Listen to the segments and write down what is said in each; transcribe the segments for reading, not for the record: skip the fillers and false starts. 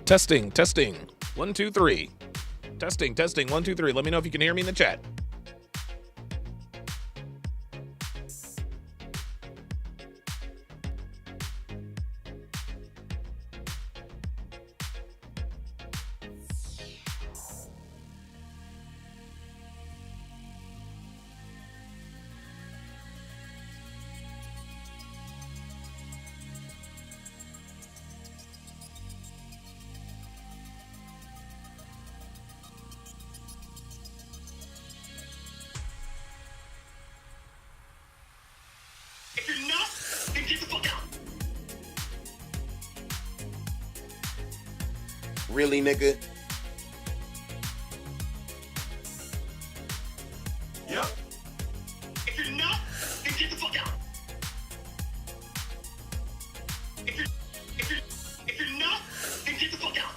Testing, testing. 1, 2, 3. Testing, testing. 1, 2, 3. Let me know if you can hear me in the chat. If you're not, then get the fuck out. Really, nigga? Yep. If you're not, then get the fuck out. If you're not, then get the fuck out.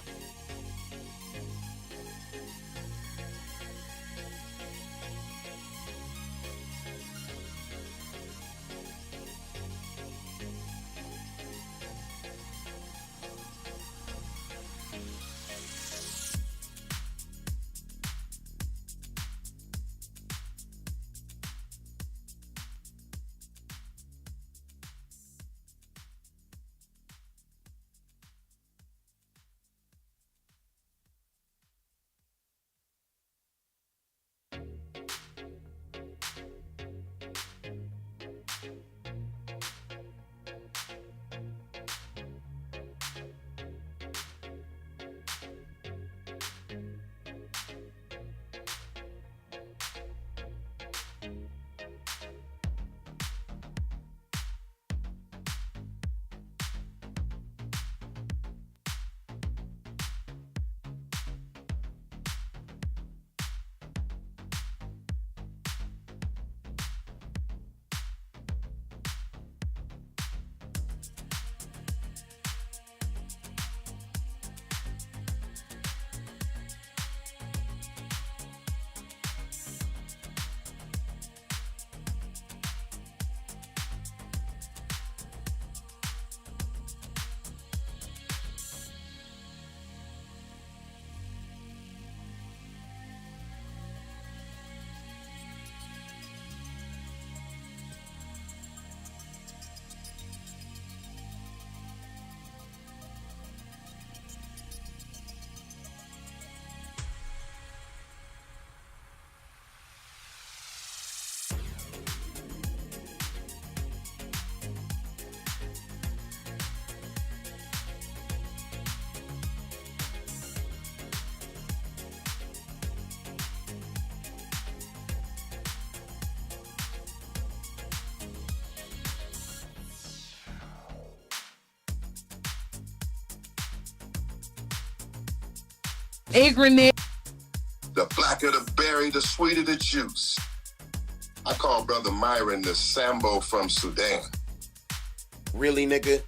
A grenade. The blacker the berry, the sweeter the juice. I call Brother Myron the Sambo from Sudan. Really, nigga?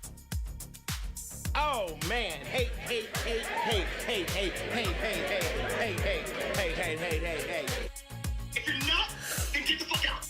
Oh man, hey. If you're not, then get the fuck out.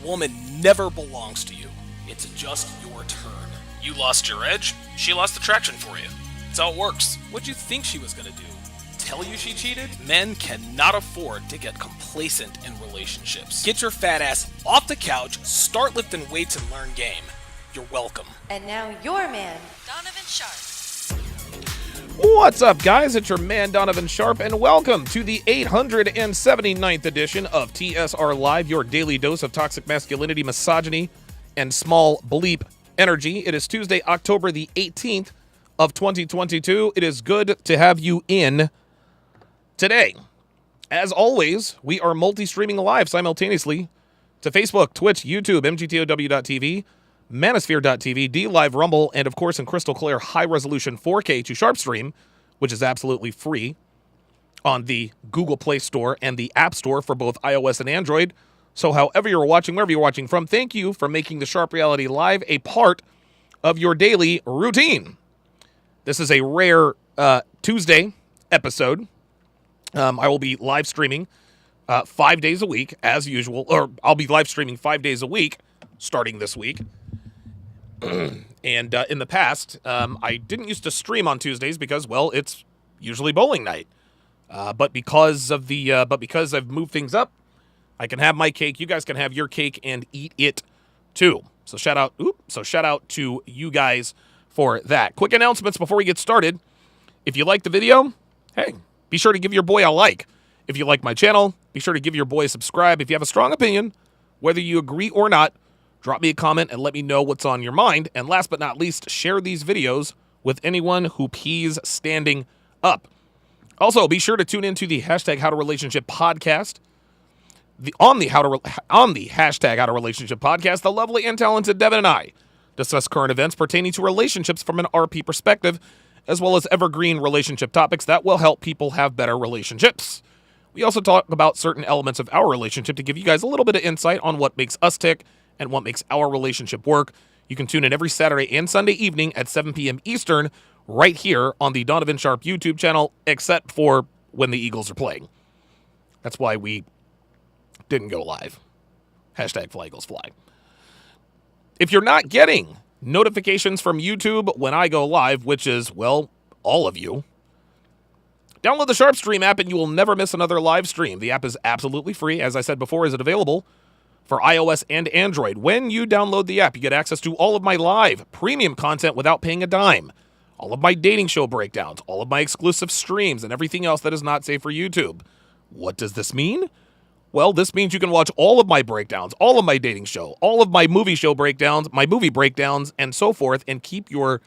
woman never belongs to you. It's just your turn. You lost your edge, she lost the traction for you. That's how it works. What'd you think she was gonna do? Tell you she cheated? Men cannot afford to get complacent in relationships. Get your fat ass off the couch, start lifting weights, and learn game. You're welcome. And now your man, Donovan Sharpe. What's up, guys? It's your man, Donovan Sharpe, and welcome to the 879th edition of TSR Live, your daily dose of toxic masculinity, misogyny, and small bleep energy. It is Tuesday, October the 18th of 2022. It is good to have you in today. As always, we are multi-streaming live simultaneously to Facebook, Twitch, YouTube, mgtow.tv, Manosphere.tv, DLive, Rumble, and of course in crystal clear high-resolution 4K to Sharpe Stream, which is absolutely free on the Google Play Store and the App Store for both iOS and Android. So however you're watching, wherever you're watching from, thank you for making the Sharpe Reality Live a part of your daily routine. This is a rare Tuesday episode. I will be live streaming 5 days a week, as usual, or I'll be live streaming 5 days a week starting this week. And in the past, I didn't used to stream on Tuesdays because, well, it's usually bowling night. But because I've moved things up, I can have my cake. You guys can have your cake and eat it too. So shout out to you guys for that. Quick announcements before we get started. If you like the video, hey, be sure to give your boy a like. If you like my channel, be sure to give your boy a subscribe. If you have a strong opinion, whether you agree or not, drop me a comment and let me know what's on your mind. And last but not least, share these videos with anyone who pees standing up. Also, be sure to tune into the hashtag How to Relationship podcast. On the hashtag How to Relationship podcast, the lovely and talented Devin and I discuss current events pertaining to relationships from an RP perspective, as well as evergreen relationship topics that will help people have better relationships. We also talk about certain elements of our relationship to give you guys a little bit of insight on what makes us tick and what makes our relationship work. You can tune in every Saturday and Sunday evening at 7 p.m. Eastern right here on the Donovan Sharpe YouTube channel, except for when the Eagles are playing. That's why we didn't go live. Hashtag Fly Eagles Fly. If you're not getting notifications from YouTube when I go live, which is, well, all of you, download the Sharpe Stream app and you will never miss another live stream. The app is absolutely free. As I said before, is it available for iOS and Android. When you download the app, you get access to all of my live premium content without paying a dime. All of my dating show breakdowns, all of my exclusive streams, and everything else that is not safe for YouTube. What does this mean? Well, this means you can watch all of my breakdowns, all of my dating show, all of my movie show breakdowns, my movie breakdowns, and so forth, and keep your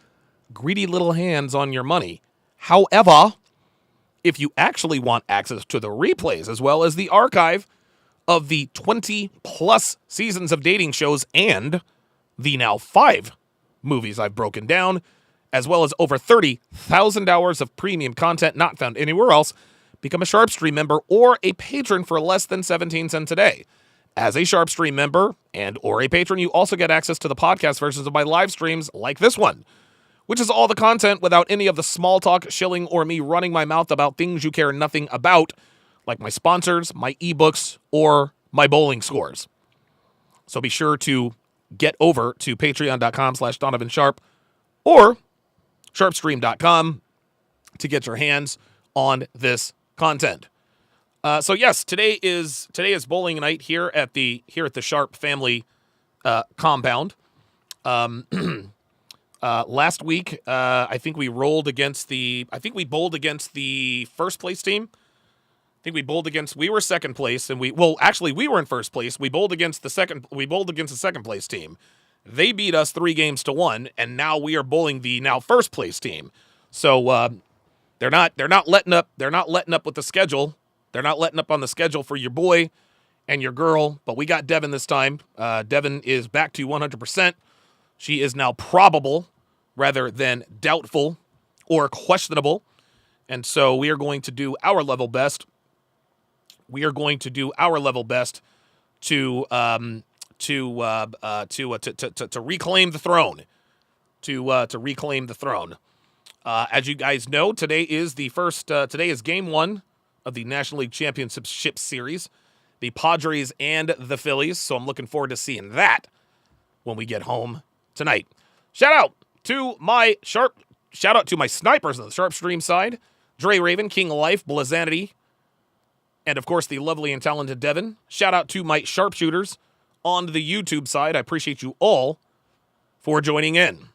greedy little hands on your money. However, if you actually want access to the replays as well as the archive of the 20-plus seasons of dating shows and the now 5 movies I've broken down, as well as over 30,000 hours of premium content not found anywhere else, become a Sharpe Stream member or a patron for less than 17 cents a day. As a Sharpe Stream member and or a patron, you also get access to the podcast versions of my live streams like this one, which is all the content without any of the small talk, shilling, or me running my mouth about things you care nothing about, like my sponsors, my ebooks, or my bowling scores. So be sure to get over to patreon.com/Donovan Sharpe or sharpestream.com to get your hands on this content. So yes, today is bowling night here at the Sharpe family compound. Last week, I think we bowled against the first place team. I think we were second place, and we were in first place. We bowled against the second place team. They beat us 3-1, and now we are bowling the now first place team. So they're not letting up. They're not letting up with the schedule. They're not letting up on the schedule for your boy and your girl. But we got Devin this time. Devin is back to 100%. She is now probable rather than doubtful or questionable. And so we are going to do our level best. We are going to do our level best to reclaim the throne. To reclaim the throne. As you guys know, today is game 1 of the National League Championship Series. the Padres and the Phillies. So I'm looking forward to seeing that when we get home tonight. Shout out to my snipers on the Sharpe stream side. Dre Raven, King of Life, Blazanity, and of course the lovely and talented Devin. Shout out to my sharpshooters on the YouTube side. I appreciate you all for joining in.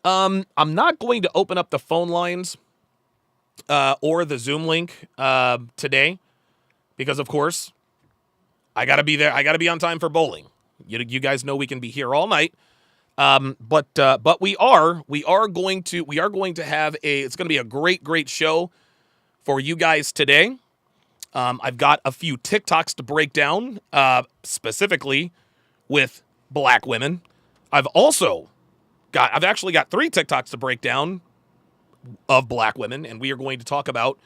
I'm not going to open up the phone lines or the Zoom link today because, of course, I got to be there. I got to be on time for bowling. You guys know we can be here all night. But we are going to have it's going to be a great show for you guys today. I've got a few TikToks to break down, specifically with black women. I've actually got 3 TikToks to break down of black women, and we are going to talk about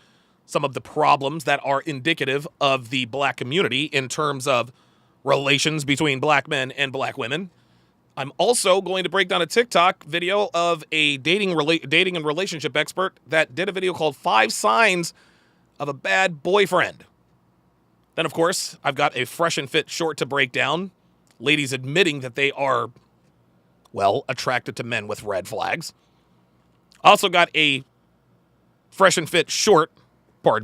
some of the problems that are indicative of the black community in terms of relations between black men and black women. I'm also going to break down a TikTok video of a dating and relationship expert that did a video called 5 Signs of a Bad Boyfriend. Then, of course, I've got a fresh and fit short to break down. Ladies admitting that they are, well, attracted to men with red flags. Also got a fresh and fit short, where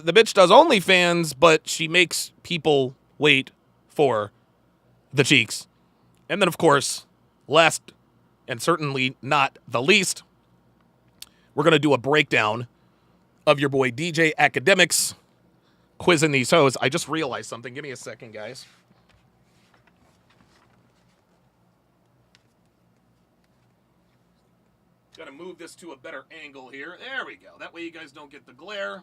the bitch does OnlyFans, but she makes people wait for the cheeks. And then, of course, last and certainly not the least, we're going to do a breakdown of your boy DJ Academics quizzing these hoes. I just realized something. Give me a second, guys. Got to move this to a better angle here. There we go. That way you guys don't get the glare.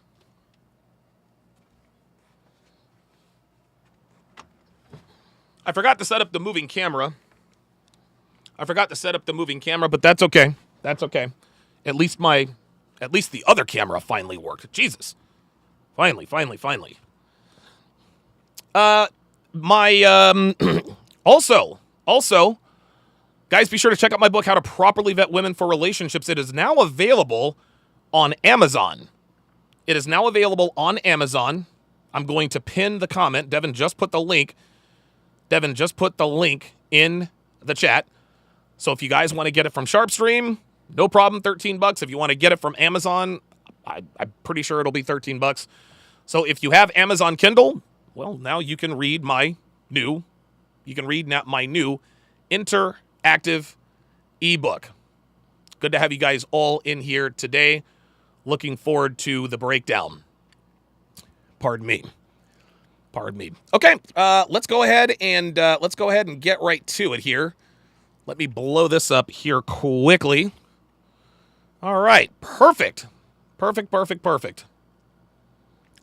I forgot to set up the moving camera. But that's okay. That's okay. At least the other camera finally worked. Jesus. Finally. Also, guys, be sure to check out my book, How to Properly Vet Women for Relationships. It is now available on Amazon. I'm going to pin the comment. Devin just put the link in the chat. So if you guys want to get it from SharpeStream, no problem, $13. If you want to get it from Amazon, I'm pretty sure it'll be $13. So if you have Amazon Kindle, well, now you can read my new interactive ebook. Good to have you guys all in here today. Looking forward to the breakdown. Pardon me. Okay, let's go ahead and get right to it here. Let me blow this up here quickly. All right, perfect. Let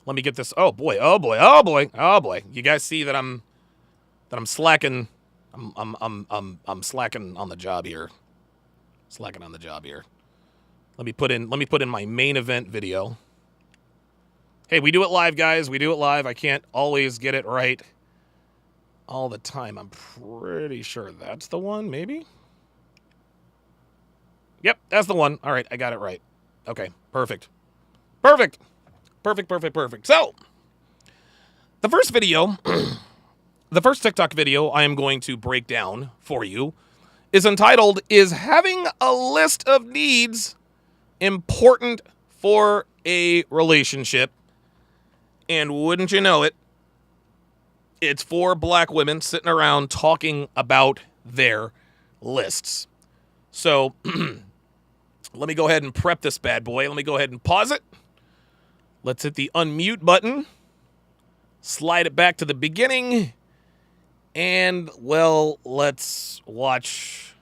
me get this. Oh boy. You guys see that I'm slacking. I'm slacking on the job here. Let me put in my main event video. Hey, we do it live, guys. I can't always get it right all the time. I'm pretty sure that's the one, maybe? Yep, that's the one. All right, I got it right. Okay, perfect. So, the first video, the first TikTok video I am going to break down for you is entitled, Is Having a List of Needs Important for a Relationship? And wouldn't you know it, it's 4 black women sitting around talking about their lists. So let me go ahead and prep this bad boy. Let me go ahead and pause it. Let's hit the unmute button. Slide it back to the beginning. And, well, let's watch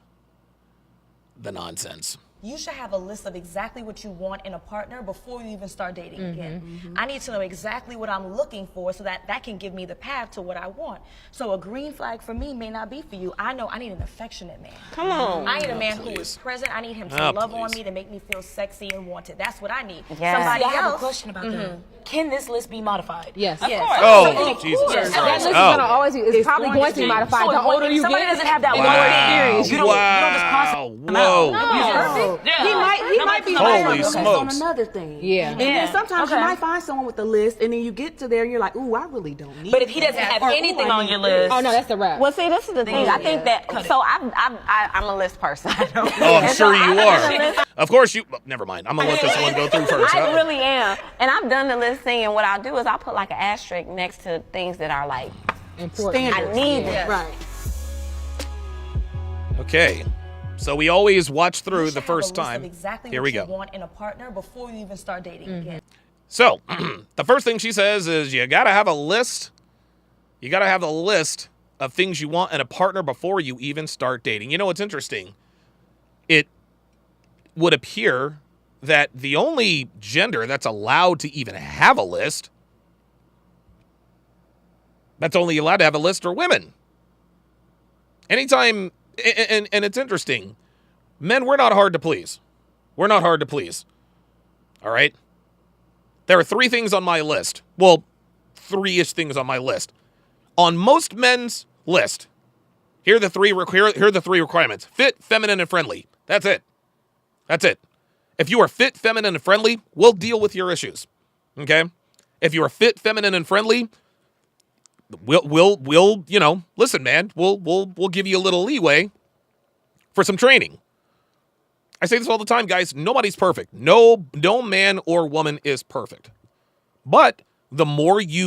the nonsense. You should have a list of exactly what you want in a partner before you even start dating again. I need to know exactly what I'm looking for so that can give me the path to what I want. So a green flag for me may not be for you. I know I need an affectionate man. Come on. I need a man who is present. I need him to love on me, to make me feel sexy and wanted. That's what I need. Somebody else. I have a question about that. Can this list be modified? Yes. Of course. Oh, Jesus Christ. That list is going to always be, it's probably going to be modified. The older you somebody get, doesn't have that wow. experience. You don't just constantly Whoa. No. No. He might be Holy like, smokes. on another thing. Yeah. And then sometimes you might find someone with a list, and then you get to there and you're like, ooh, I really don't need. But if he doesn't have anything on your list, Oh no, that's a wrap. Well, see, this is the thing. I think that. So I'm a list person. Oh, I'm sure you are. Of course you. Never mind. I'm gonna let this one go through first. I really am, and I've done the listing. And what I'll do is I'll put like an asterisk next to things that are like Important. I need this. Right. Okay. So we always watch through you the should have a first list time. of exactly Here what we you go. want in a partner before you even start dating again. So the first thing she says is you gotta have a list. You gotta have a list of things you want in a partner before you even start dating. You know what's interesting? It would appear that the only gender that's allowed to even have a list, that's only allowed to have a list, are women. Anytime, and it's interesting, men, we're not hard to please. We're not hard to please. All right? There are 3 things on my list. Well, 3-ish things on my list. On most men's list, here are the 3 requirements. Fit, feminine, and friendly. That's it. That's it. If you are fit, feminine, and friendly, we'll deal with your issues. Okay? If you are fit, feminine, and friendly, we'll you know, listen, man, we'll give you a little leeway for some training. I say this all the time, guys. Nobody's perfect. No man or woman is perfect. But the more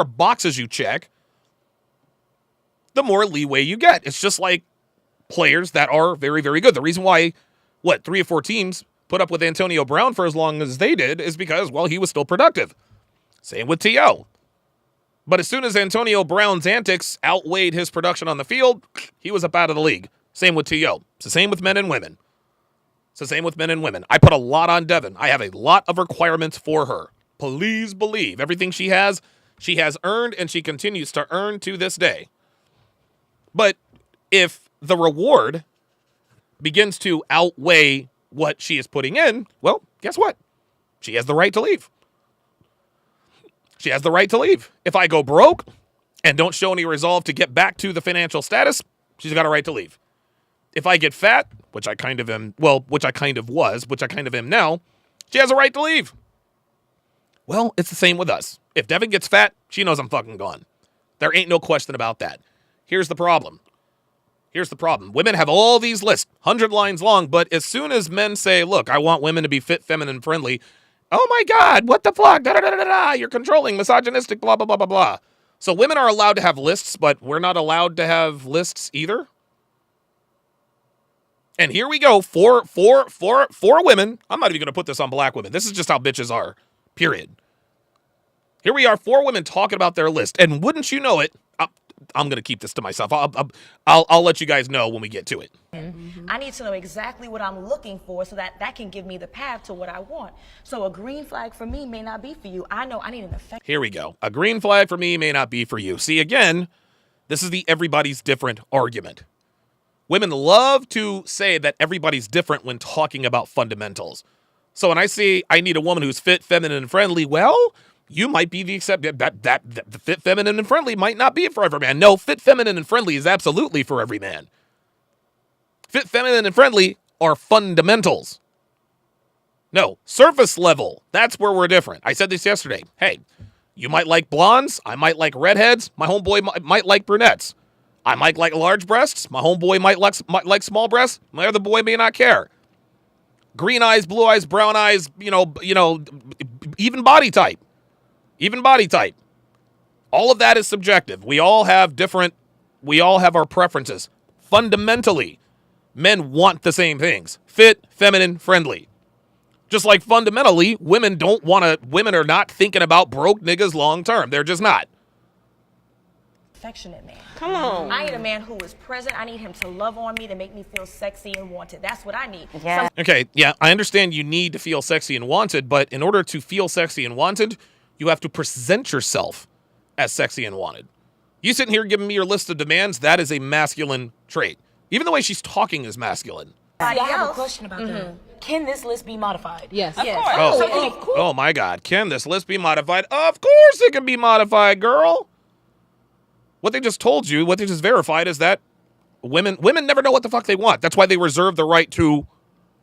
boxes you check, the more leeway you get. It's just like players that are very, very good. The reason why, 3 or 4 teams put up with Antonio Brown for as long as they did is because, well, he was still productive. Same with T.O. But as soon as Antonio Brown's antics outweighed his production on the field, he was up out of the league. Same with T.O. It's the same with men and women. It's the same with men and women. I put a lot on Devin. I have a lot of requirements for her. Please believe everything she has earned and she continues to earn to this day. But if the reward begins to outweigh what she is putting in, well, guess what? She has the right to leave. She has the right to leave. If I go broke and don't show any resolve to get back to the financial status, she's got a right to leave. If I get fat, which I kind of am, which I kind of am now, she has a right to leave. Well, it's the same with us. If Devin gets fat, she knows I'm fucking gone. There ain't no question about that. Here's the problem. Women have all these lists, 100 lines long, but as soon as men say, look, I want women to be fit, feminine, friendly, oh my God, what the fuck? Da-da-da-da-da, you're controlling, misogynistic, blah, blah, blah, blah, blah. So women are allowed to have lists, but we're not allowed to have lists either. And here we go, four women. I'm not even going to put this on black women. This is just how bitches are, period. Here we are, 4 women talking about their list. And wouldn't you know it, I'm going to keep this to myself. I'll let you guys know when we get to it. I need to know exactly what I'm looking for so that can give me the path to what I want. So a green flag for me may not be for you. I know I need an effective. Here we go. A green flag for me may not be for you. See, again, this is the everybody's different argument. Women love to say that everybody's different when talking about fundamentals. So when I say I need a woman who's fit, feminine, and friendly, well, you might be the exception. That the fit, feminine, and friendly might not be for every man. No, fit, feminine, and friendly is absolutely for every man. Fit, feminine, and friendly are fundamentals. No, surface level. That's where we're different. I said this yesterday. Hey, you might like blondes. I might like redheads. My homeboy might like brunettes. I might like large breasts. My homeboy might like small breasts. My other boy may not care. Green eyes, blue eyes, brown eyes, even body type. Even body type. All of that is subjective. We all have our preferences. Fundamentally, men want the same things. Fit, feminine, friendly. Just like fundamentally, women are not thinking about broke niggas long term. They're just not. Affectionate man. Come on. I need a man who is present. I need him to love on me, to make me feel sexy and wanted. That's what I need. Yeah. Okay, yeah, I understand you need to feel sexy and wanted, but in order to feel sexy and wanted, you have to present yourself as sexy and wanted. You sitting here giving me your list of demands, that is a masculine trait. Even the way she's talking is masculine. I have a question about that. Can this list be modified? Yes. Of course. Oh my God, can this list be modified? Of course it can be modified, girl. What they just told you, what they just verified is that women never know what the fuck they want. That's why they reserve the right to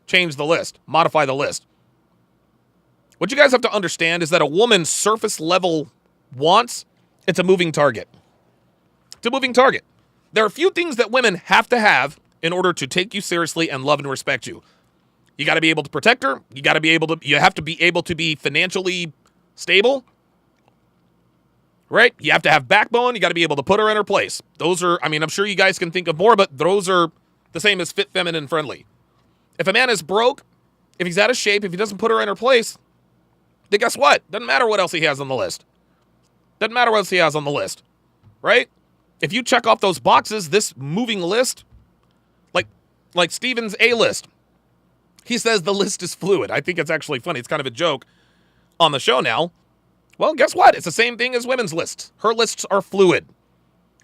change the list, modify the list. What you guys have to understand is that a woman's surface level wants, it's a moving target. It's a moving target. There are a few things that women have to have in order to take you seriously and love and respect you. You got to be able to protect her. You have to be able to be financially stable. Right? You have to have backbone. You got to be able to put her in her place. Those are, I mean, I'm sure you guys can think of more, but those are the same as fit, feminine, friendly. If a man is broke, if he's out of shape, if he doesn't put her in her place, then guess what? Doesn't matter what else he has on the list. Doesn't matter what else he has on the list. Right? If you check off those boxes, this moving list, like Steven's A list, he says the list is fluid. I think it's actually funny. It's kind of a joke on the show now. Well, guess what? It's the same thing as women's lists. Her lists are fluid.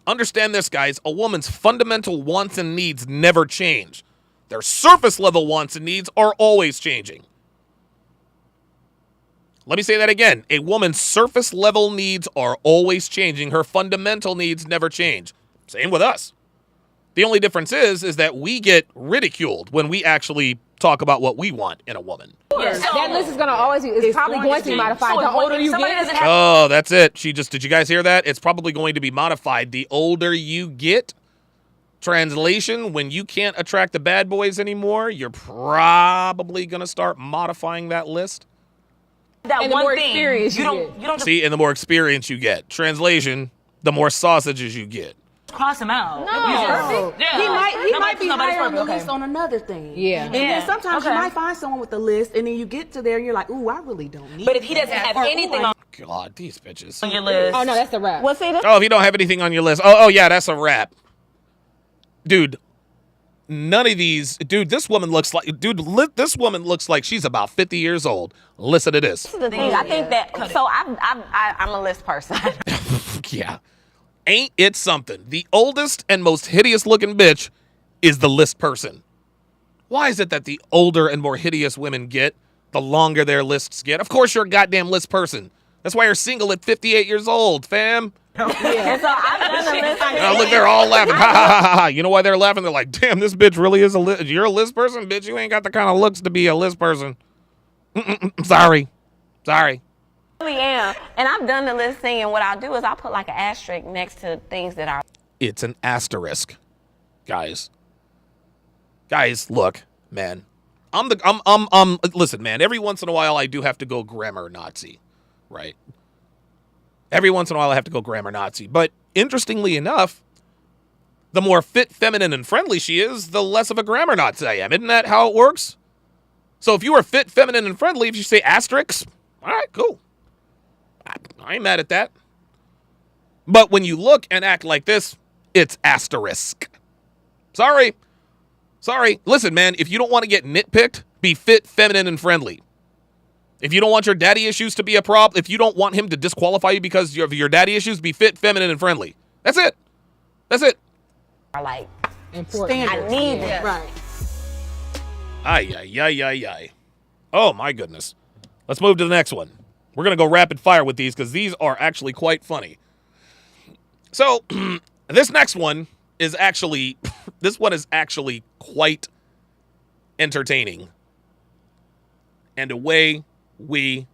Understand this, guys. A woman's fundamental wants and needs never change. Their surface level wants and needs are always changing. Let me say that again. A woman's surface level needs are always changing. Her fundamental needs never change. Same with us. The only difference is that we get ridiculed when we actually talk about what we want in a woman. That list is going to always be, it's probably going to be modified the older you get. Oh, that's it. Did you guys hear that? It's probably going to be modified the older you get. Translation, when you can't attract the bad boys anymore, you're probably going to start modifying that list. That and the one more thing, experience you don't See, and the more experience you get. Translation, the more sausages you get. cross him out. No. Yeah. He might be nobody's higher on the perfect, list on another thing. Yeah. And then sometimes you Okay. might find someone with the list, and then you get to there and you're like, ooh, I really don't need But if he that. doesn't have Or, ooh, anything I- on God, these bitches. your list, Oh, no, that's a wrap. Well, see, this Oh, if you don't have anything on your list. Oh yeah, that's a wrap. Dude, none of these. Dude, this woman looks like she's about 50 years old. Listen to this. is the thing. I think that. So I'm a list person. Yeah. Ain't it something? The oldest and most hideous looking bitch is the list person. Why is it that the older and more hideous women get, the longer their lists get? Of course you're a goddamn list person. That's why you're single at 58 years old, fam. And so I've done the list. Oh, look, they're all laughing. Ha, ha, ha, ha. You know why they're laughing? They're like, damn, this bitch really is a list. You're a list person, bitch. You ain't got the kind of looks to be a list person. Sorry. I really am. And I've done the list thing, and what I'll do is I'll put like an asterisk next to things that are. It's an asterisk, guys. Guys, look, man. Listen, man. Every once in a while, I do have to go grammar Nazi, right? Every once in a while, I have to go grammar Nazi. But interestingly enough, the more fit, feminine, and friendly she is, the less of a grammar Nazi I am. Isn't that how it works? So if you are fit, feminine, and friendly, if you say asterisks, all right, cool. I ain't mad at that. But when you look and act like this, it's asterisk. Sorry. Listen, man, if you don't want to get nitpicked, be fit, feminine, and friendly. If you don't want your daddy issues to be a problem, if you don't want him to disqualify you because of your daddy issues, be fit, feminine, and friendly. That's it. Are like Important. I need it. Right. Ay. Oh, my goodness. Let's move to the next one. We're going to go rapid fire with these because these are actually quite funny. So, this next one is actually quite entertaining. And away we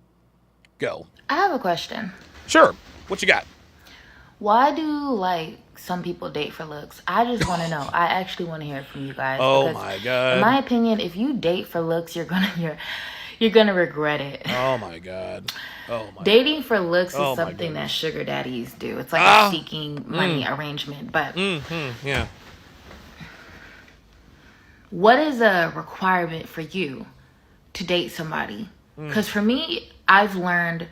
go. I have a question. Sure. What you got? Why do some people date for looks? I just want to know. I actually want to hear it from you guys. Oh because my God. In my opinion, if you date for looks, you're gonna regret it. Oh my God. Dating for looks Oh is my something that goodness. sugar daddies do. It's like a seeking money arrangement. But Yeah. what is a requirement for you to date somebody? Because for me, I've learned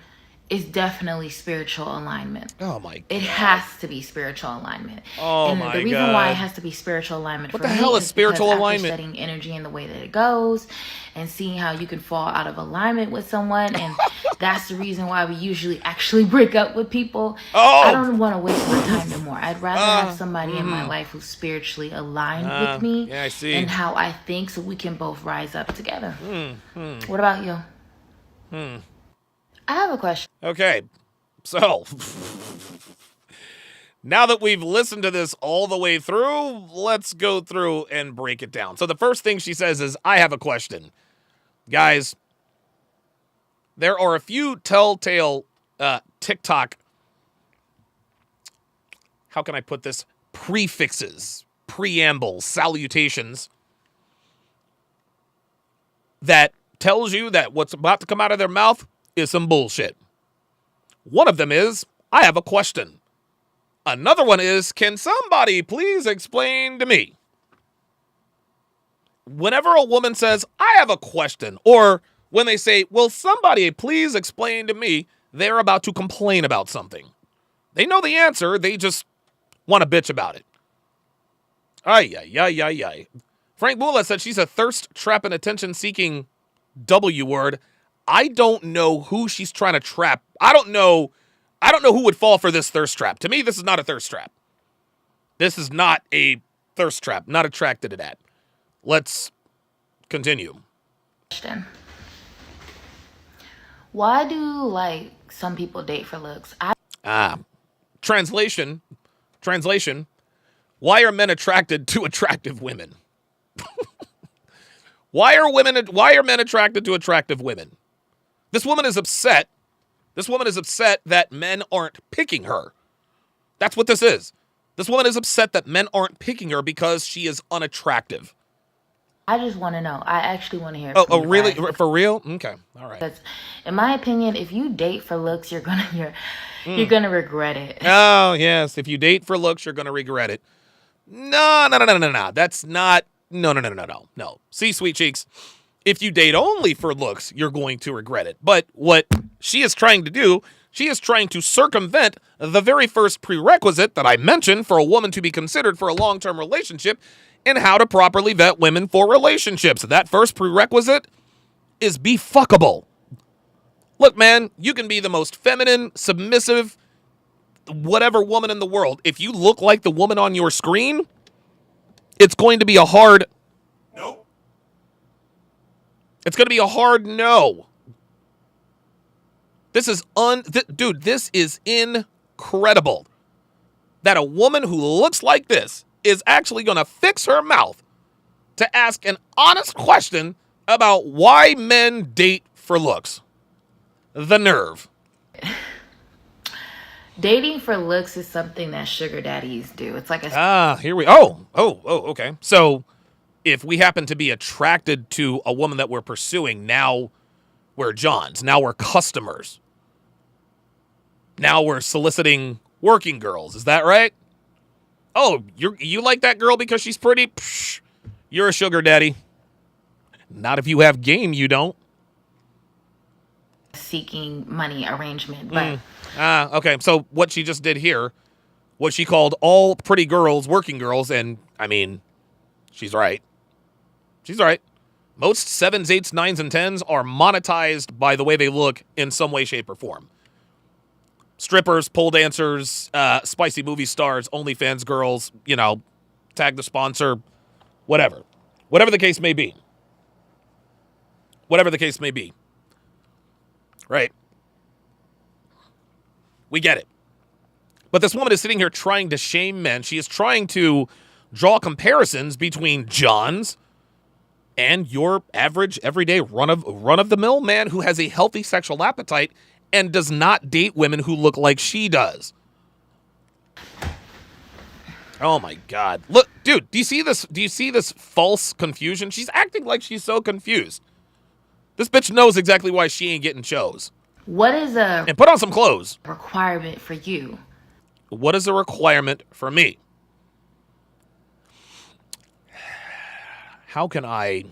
it's definitely spiritual alignment. Oh my God. It has to be spiritual alignment. Oh and my the reason why God. it has to be spiritual alignment What for the me hell is spiritual because alignment? After studying energy and the way that it goes and seeing how you can fall out of alignment with someone, and that's the reason why we usually actually break up with people. Oh. I don't want to waste my time no more. I'd rather have somebody in my life who's spiritually aligned with me yeah, I see. and how I think, so we can both rise up together. What about you? I have a question. Okay. So, Now that we've listened to this all the way through, let's go through and break it down. So the first thing she says is, I have a question. Guys, there are a few telltale TikTok, how can I put this, prefixes, preambles, salutations that tells you that what's about to come out of their mouth is some bullshit. One of them is, I have a question. Another one is, can somebody please explain to me? Whenever a woman says, I have a question, or when they say, will somebody please explain to me, they're about to complain about something. They know the answer, they just want to bitch about it. Ay, ay, ay, ay, ay. Frank Mula said she's a thirst trap and attention-seeking W word. I don't know who she's trying to trap. I don't know who would fall for this thirst trap. To me, this is not a thirst trap. This is not a thirst trap. Not attracted to that. Let's continue. Question. Why do, like, some people date for looks? Translation. Why are men attracted to attractive women? Why are men attracted to attractive women? This woman is upset. This woman is upset that men aren't picking her. That's what this is. This woman is upset that men aren't picking her because she is unattractive. I just want to know. I actually want to hear. Oh, really? For real? Okay. All right. Because, in my opinion, if you date for looks, you're gonna regret it. Oh, yes. If you date for looks, you're gonna regret it. No. That's not. No. See, sweet cheeks. If you date only for looks, you're going to regret it. But what she is trying to do, she is trying to circumvent the very first prerequisite that I mentioned for a woman to be considered for a long-term relationship and how to properly vet women for relationships. That first prerequisite is be fuckable. Look, man, you can be the most feminine, submissive, whatever woman in the world. If you look like the woman on your screen, it's going to be a hard no. It's going to be a hard no. This is dude, this is incredible. That a woman who looks like this is actually going to fix her mouth to ask an honest question about why men date for looks. The nerve. Dating for looks is something that sugar daddies do. It's like a here we okay. So if we happen to be attracted to a woman that we're pursuing, now we're Johns. Now we're customers. Now we're soliciting working girls. Is that right? Oh, you like that girl because she's pretty? Psh, you're a sugar daddy. Not if you have game, you don't. Seeking money arrangement, but okay. So what she just did here, what she called all pretty girls working girls, and I mean, she's right. She's right. Most 7s, 8s, 9s, and 10s are monetized by the way they look in some way, shape, or form. Strippers, pole dancers, spicy movie stars, OnlyFans girls, tag the sponsor, whatever. Whatever the case may be. Whatever the case may be. Right? We get it. But this woman is sitting here trying to shame men. She is trying to draw comparisons between Johns and your average, everyday run-of-the-mill man who has a healthy sexual appetite and does not date women who look like she does. Oh my God. Look, dude, do you see this? Do you see this false confusion? She's acting like she's so confused. This bitch knows exactly why she ain't getting chose. What is and put on some clothes. Requirement for you? What is a requirement for me? How can I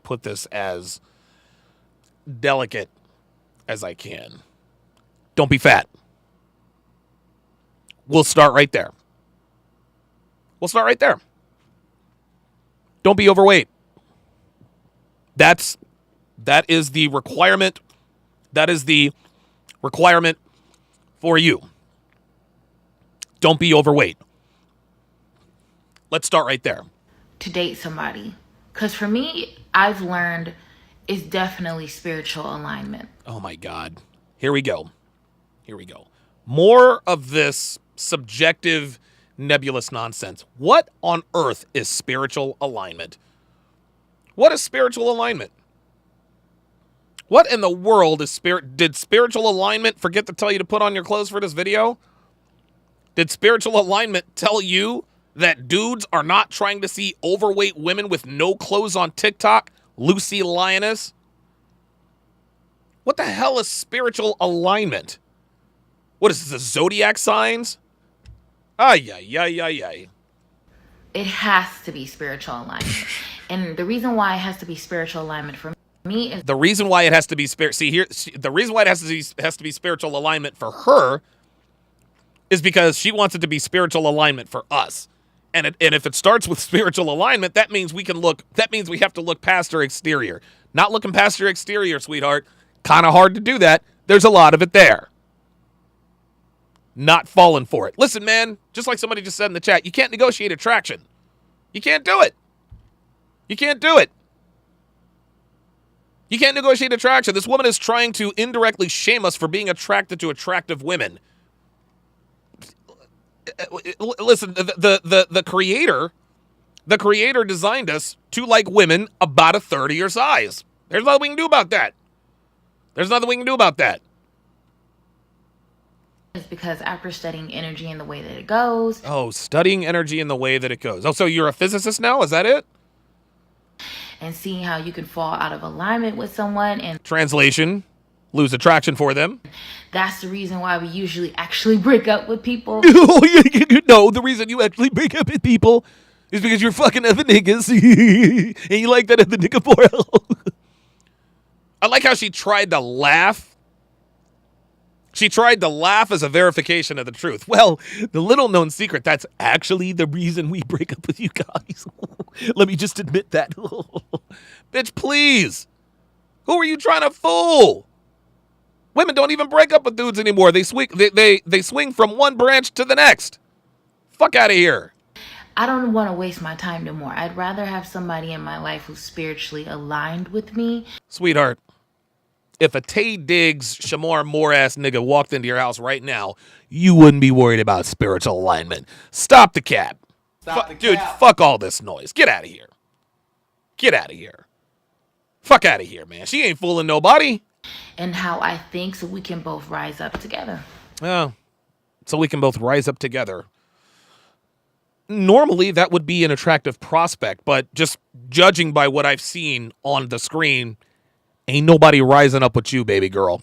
put this as delicate as I can? Don't be fat. We'll start right there. Don't be overweight. That is the requirement. That is the requirement for you. Don't be overweight. Let's start right there. To date somebody. Because for me, I've learned it's definitely spiritual alignment. Oh my God. Here we go. More of this subjective, nebulous nonsense. What on earth is spiritual alignment? What is spiritual alignment? What in the world is did spiritual alignment forget to tell you to put on your clothes for this video? Did spiritual alignment tell you that dudes are not trying to see overweight women with no clothes on TikTok? Lucy Lioness? What the hell is spiritual alignment? What is this, the zodiac signs? Ay, ay, ay, ay, ay. It has to be spiritual alignment. And the reason why it has to be spiritual alignment for me is the reason why it has to be the reason why it has to be spiritual alignment for her is because she wants it to be spiritual alignment for us. And if it starts with spiritual alignment, that means we have to look past her exterior. Not looking past her exterior, sweetheart. Kind of hard to do that. There's a lot of it there. Not falling for it. Listen, man, just like somebody just said in the chat, you can't negotiate attraction. You can't do it. You can't do it. You can't negotiate attraction. This woman is trying to indirectly shame us for being attracted to attractive women. Listen, the creator designed us to like women about a third of your size. There's nothing we can do about that. There's nothing we can do about that. is because after studying energy and the way that it goes. Oh, studying energy and the way that it goes. Oh, so you're a physicist now? Is that it? And seeing how you can fall out of alignment with someone and translation, lose attraction for them. That's the reason why we usually actually break up with people. No, the reason you actually break up with people is because you're fucking other niggas and you like that other nigga for I like how she tried to laugh. She tried to laugh as a verification of the truth. Well, the little known secret, that's actually the reason we break up with you guys. Let me just admit that. Bitch, please. Who are you trying to fool? Women don't even break up with dudes anymore. They swing from one branch to the next. Fuck out of here. I don't want to waste my time no more. I'd rather have somebody in my life who's spiritually aligned with me. Sweetheart, if a Tay Diggs, Shamar Moore-ass nigga walked into your house right now, you wouldn't be worried about spiritual alignment. Stop the cap. Dude, fuck all this noise. Get out of here. Get out of here. Fuck out of here, man. She ain't fooling nobody. And how I think so we can both rise up together. Yeah. So we can both rise up together. Normally, that would be an attractive prospect, but just judging by what I've seen on the screen, ain't nobody rising up with you, baby girl.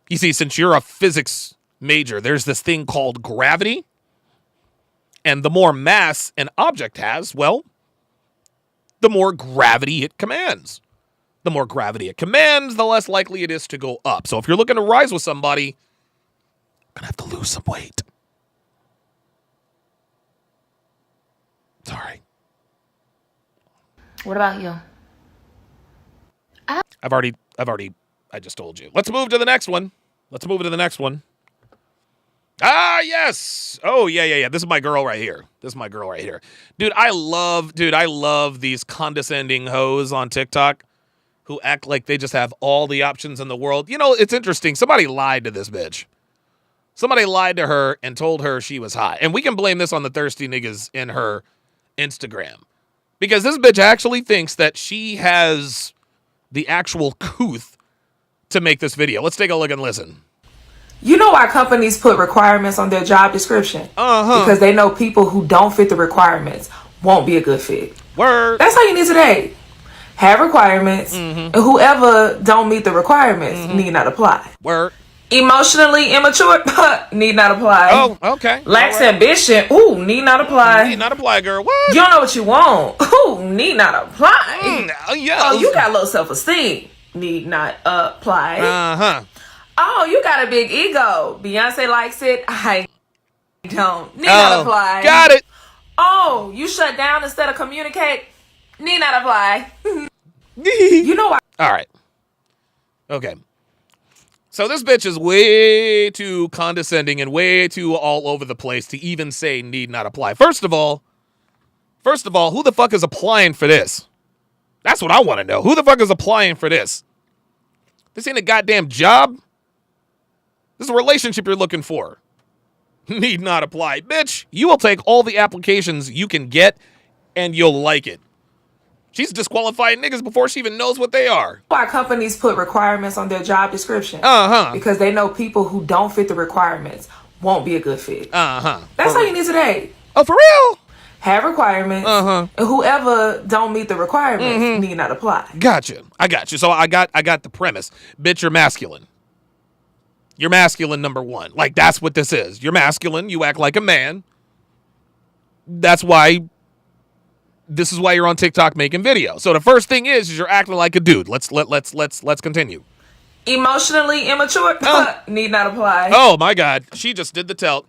You see, since you're a physics major, there's this thing called gravity. And the more mass an object has, well, the more gravity it commands. The more gravity it commands, the less likely it is to go up. So if you're looking to rise with somebody, you're going to have to lose some weight. Sorry. What about you? I just told you. Let's move to the next one. Ah, yes. Oh, yeah. This is my girl right here. Dude, I love these condescending hoes on TikTok who act like they just have all the options in the world. You know, it's interesting. Somebody lied to this bitch. Somebody lied to her and told her she was hot. And we can blame this on the thirsty niggas in her Instagram. Because this bitch actually thinks that she has the actual couth to make this video. Let's take a look and listen. You know why companies put requirements on their job description? Because they know people who don't fit the requirements won't be a good fit. Word. That's how you need to date. Have requirements, and whoever don't meet the requirements need not apply. Word. Emotionally immature, need not apply. Oh, okay. Lacks ambition, ooh, need not apply. Need not apply, girl. What? You don't know what you want, ooh, need not apply. Yeah. Oh, you got low self-esteem, need not apply. Oh, you got a big ego. Beyonce likes it. I don't. Need not apply. Got it. Oh, you shut down instead of communicate. Need not apply. You know why? All right. Okay. So this bitch is way too condescending and way too all over the place to even say need not apply. First of all, who the fuck is applying for this? That's what I want to know. Who the fuck is applying for this? This ain't a goddamn job. This is a relationship you're looking for. Need not apply. Bitch, you will take all the applications you can get and you'll like it. She's disqualifying niggas before she even knows what they are. Why companies put requirements on their job description? Because they know people who don't fit the requirements won't be a good fit. That's all you need today. Oh, for real? Have requirements. And whoever don't meet the requirements need not apply. Gotcha. I got you. So I got the premise. Bitch, you're masculine. You're masculine, number one. Like, that's what this is. You're masculine. You act like a man. That's why. This is why you're on TikTok making videos. So the first thing is you're acting like a dude. Let's continue. Emotionally immature need not apply. Oh my God, she just did the tell.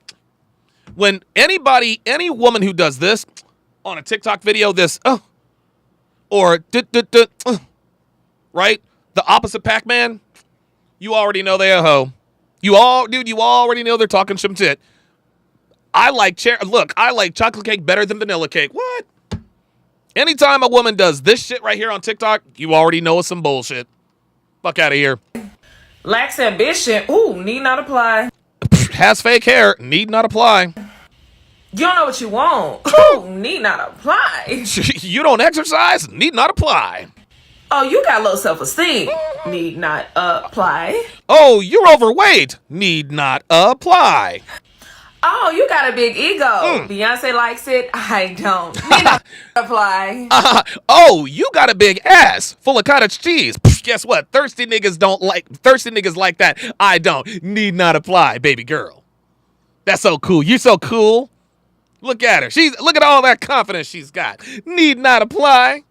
When any woman who does this on a TikTok video, or right, the opposite Pac-Man, you already know they a hoe. You already know they're talking some shit. I like chocolate cake better than vanilla cake. What? Anytime a woman does this shit right here on TikTok, you already know it's some bullshit. Fuck out of here. Lacks ambition. Ooh, need not apply. Has fake hair. Need not apply. You don't know what you want. Ooh, need not apply. You don't exercise. Need not apply. Oh, you got low self-esteem. Need not apply. Oh, you're overweight. Need not apply. Oh, you got a big ego. Beyonce likes it. I don't. Need not apply. Oh, you got a big ass full of cottage cheese. Guess what? Thirsty niggas like that. I don't. Need not apply, baby girl. That's so cool. You're so cool. Look at her. Look at all that confidence she's got. Need not apply.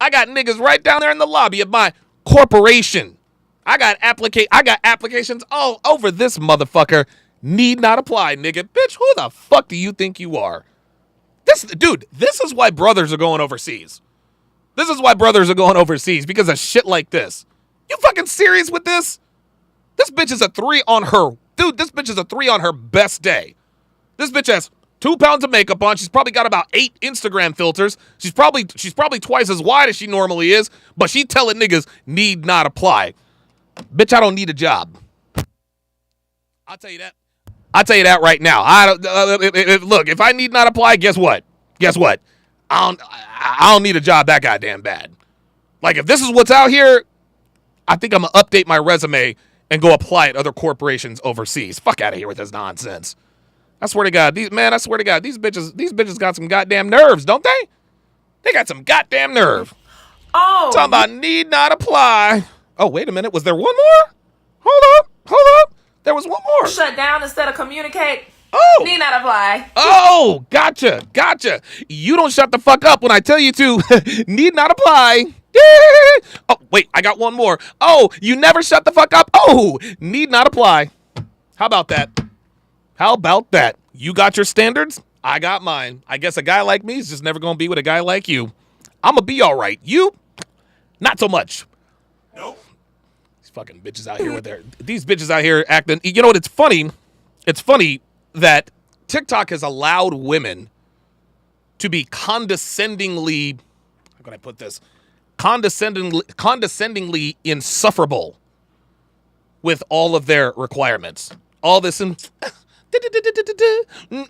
I got niggas right down there in the lobby of my corporation. I got applications all over this motherfucker. Need not apply, nigga. Bitch, who the fuck do you think you are? This is why brothers are going overseas. This is why brothers are going overseas, because of shit like this. You fucking serious with this? This bitch is a 3 on her. Dude, this bitch is a 3 on her best day. This bitch has 2 pounds of makeup on. She's probably got about 8 Instagram filters. She's probably twice as wide as she normally is, but she telling niggas need not apply. Bitch, I don't need a job. I'll tell you that right now. Look, if I need not apply, guess what? I don't need a job that goddamn bad. Like, if this is what's out here, I think I'm gonna update my resume and go apply at other corporations overseas. Fuck out of here with this nonsense. I swear to God, these bitches got some goddamn nerves, don't they? They got some goddamn nerve. Oh, talking about need not apply. Oh, wait a minute. Was there one more? Hold up. There was one more. Shut down instead of communicate. Oh. Need not apply. Oh, gotcha. You don't shut the fuck up when I tell you to. Need not apply. Oh, wait, I got one more. Oh, you never shut the fuck up. Oh, need not apply. How about that? You got your standards. I got mine. I guess a guy like me is just never going to be with a guy like you. I'm going to be all right. You, not so much. Nope. Fucking bitches out here these bitches out here acting. You know what? It's funny that TikTok has allowed women to be condescendingly, how can I put this? Condescendingly insufferable with all of their requirements. All this and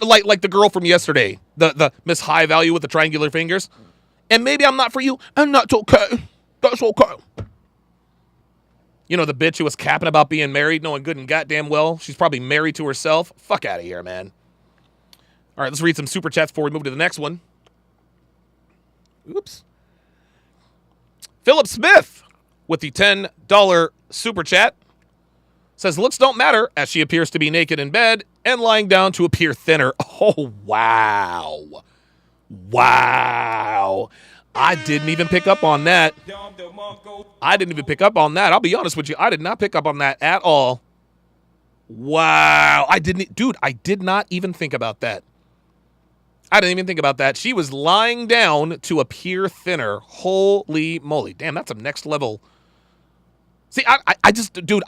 like the girl from yesterday, the Miss High Value with the triangular fingers. And maybe I'm not for you. I'm not okay. That's okay. You know, the bitch who was capping about being married, knowing good and goddamn well she's probably married to herself. Fuck out of here, man. All right, let's read some super chats before we move to the next one. Oops. Philip Smith with the $10 super chat says, looks don't matter as she appears to be naked in bed and lying down to appear thinner. Oh, wow. I didn't even pick up on that. I'll be honest with you. I did not pick up on that at all. Wow. I did not even think about that. She was lying down to appear thinner. Holy moly. Damn, that's some next level. See, I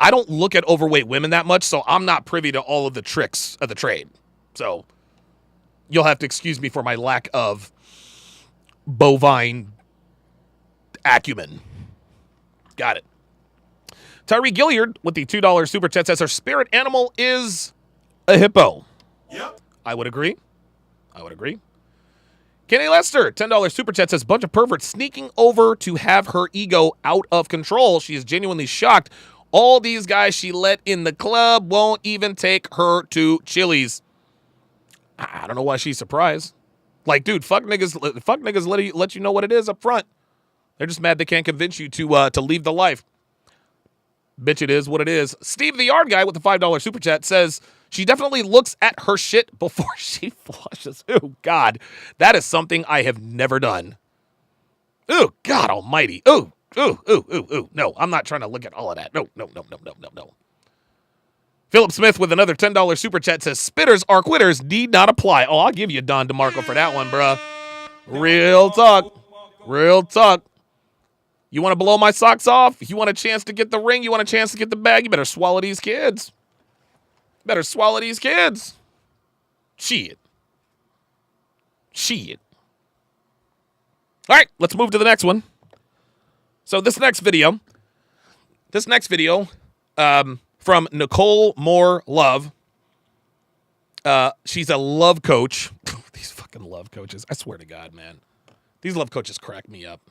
don't look at overweight women that much, so I'm not privy to all of the tricks of the trade. So you'll have to excuse me for my lack of bovine acumen. Got it. Tyree Gilliard with the $2 super chat says her spirit animal is a hippo. Yep. I would agree. Kenny Lester, $10 super chat says bunch of perverts sneaking over to have her ego out of control. She is genuinely shocked. All these guys she let in the club won't even take her to Chili's. I don't know why she's surprised. Like, dude, fuck niggas let you know what it is up front. They're just mad they can't convince you to leave the life. Bitch, it is what it is. Steve the Yard Guy with the $5 super chat says she definitely looks at her shit before she flushes. Oh, God. That is something I have never done. Oh, God almighty. Oh, no, I'm not trying to look at all of that. No. Philip Smith with another $10 super chat says spitters are quitters, need not apply. Oh, I'll give you Don DeMarco for that one, bruh. Real talk. You want to blow my socks off? You want a chance to get the ring? You want a chance to get the bag? You better swallow these kids. Shit. All right, let's move to the next one. So this next video, from Nicole Moore Love. She's a love coach. These fucking love coaches. I swear to God, man. These love coaches crack me up.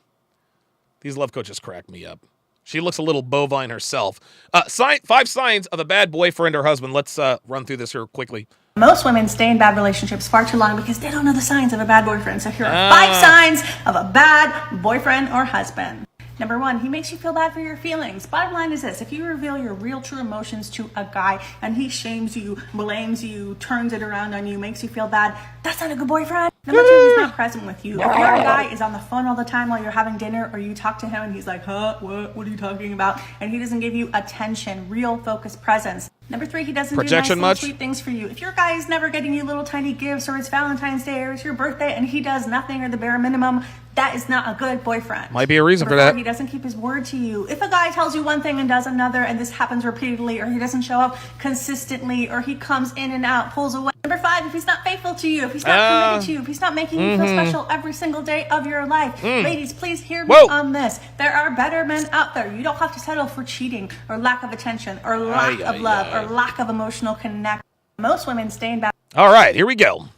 She looks a little bovine herself. 5 signs of a bad boyfriend or husband. Let's run through this here quickly. Most women stay in bad relationships far too long because they don't know the signs of a bad boyfriend. So here are 5 signs of a bad boyfriend or husband. Number 1, he makes you feel bad for your feelings. Bottom line is this: if you reveal your real true emotions to a guy and he shames you, blames you, turns it around on you, makes you feel bad, that's not a good boyfriend. Number 2, he's not present with you. If your guy is on the phone all the time while you're having dinner, or you talk to him and he's like, what are you talking about? And he doesn't give you attention, real focused presence. Number 3, he doesn't do nice little sweet things for you. If your guy is never getting you little tiny gifts, or it's Valentine's Day, or it's your birthday, and he does nothing or the bare minimum, that is not a good boyfriend. Might be a reason Number for 4, that. he doesn't keep his word to you. If a guy tells you one thing and does another, and this happens repeatedly, or he doesn't show up consistently, or he comes in and out, pulls away. Number 5, if he's not faithful to you, if he's not committed to you, if he's not making you feel special every single day of your life. Ladies, please hear me on this. There are better men out there. You don't have to settle for cheating, or lack of attention, or lack of love, or lack of emotional connection. Most women stay in bad. All right, here we go.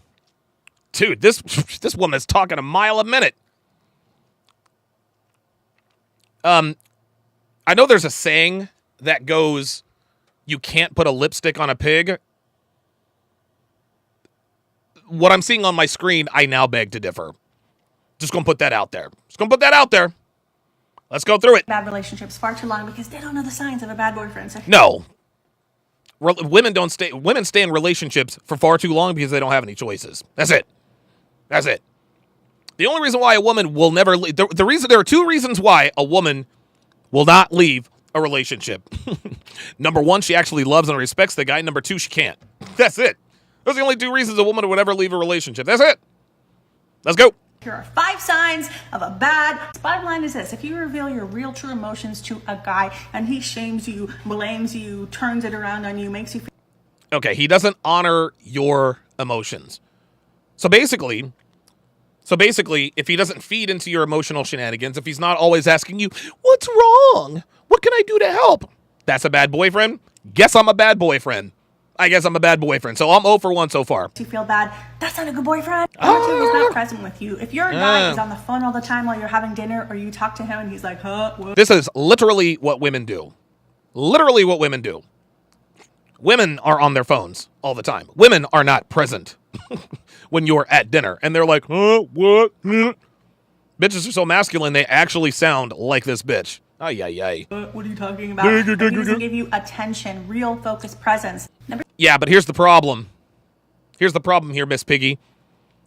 Dude, this woman's talking a mile a minute. I know there's a saying that goes, you can't put a lipstick on a pig. What I'm seeing on my screen, I now beg to differ. Just gonna put that out there. Let's go through it. Bad relationships far too long because they don't know the signs of a bad boyfriend. So No. Women stay in relationships for far too long because they don't have any choices. That's it. The only reason why a woman will never leave, there are 2 reasons why a woman will not leave a relationship. Number 1, she actually loves and respects the guy. Number 2, she can't. That's it. Those are the only 2 reasons a woman would ever leave a relationship. That's it. Let's go. Here are 5 signs of a bad. Bottom line is this: if you reveal your real true emotions to a guy and he shames you, blames you, turns it around on you, makes you feel. Okay, he doesn't honor your emotions. So basically, if he doesn't feed into your emotional shenanigans, if he's not always asking you, what's wrong? What can I do to help? That's a bad boyfriend. Guess I'm a bad boyfriend. So I'm 0 for 1 so far. You feel bad. That's not a good boyfriend. Number 2, he's not present with you. If your guy is on the phone all the time while you're having dinner, or you talk to him and he's like, what? This is literally what women do. Women are on their phones all the time. Women are not present when you're at dinner. And they're like, what? Bitches are so masculine, they actually sound like this bitch. Ay. What are you talking about? He doesn't give you attention, real focused presence. Yeah, but here's the problem. Here, Miss Piggy.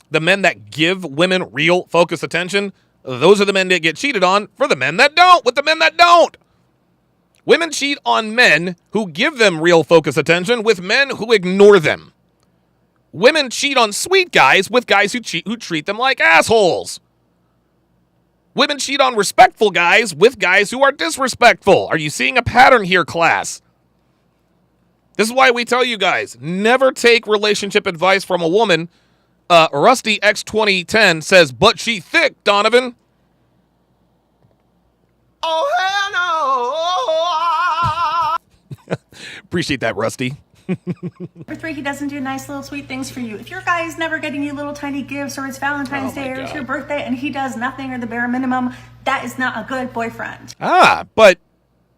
The men that give women real focused attention, those are the men that get cheated on with the men that don't. Women cheat on men who give them real focused attention with men who ignore them. Women cheat on sweet guys with guys who treat them like assholes. Women cheat on respectful guys with guys who are disrespectful. Are you seeing a pattern here, class? This is why we tell you guys, never take relationship advice from a woman. Rusty X2010 says, but she thick, Donovan. Oh, hell no. Appreciate that, Rusty. Number 3, he doesn't do nice little sweet things for you. If your guy is never getting you little tiny gifts, or it's Valentine's Day, or it's your birthday, and he does nothing or the bare minimum, that is not a good boyfriend. But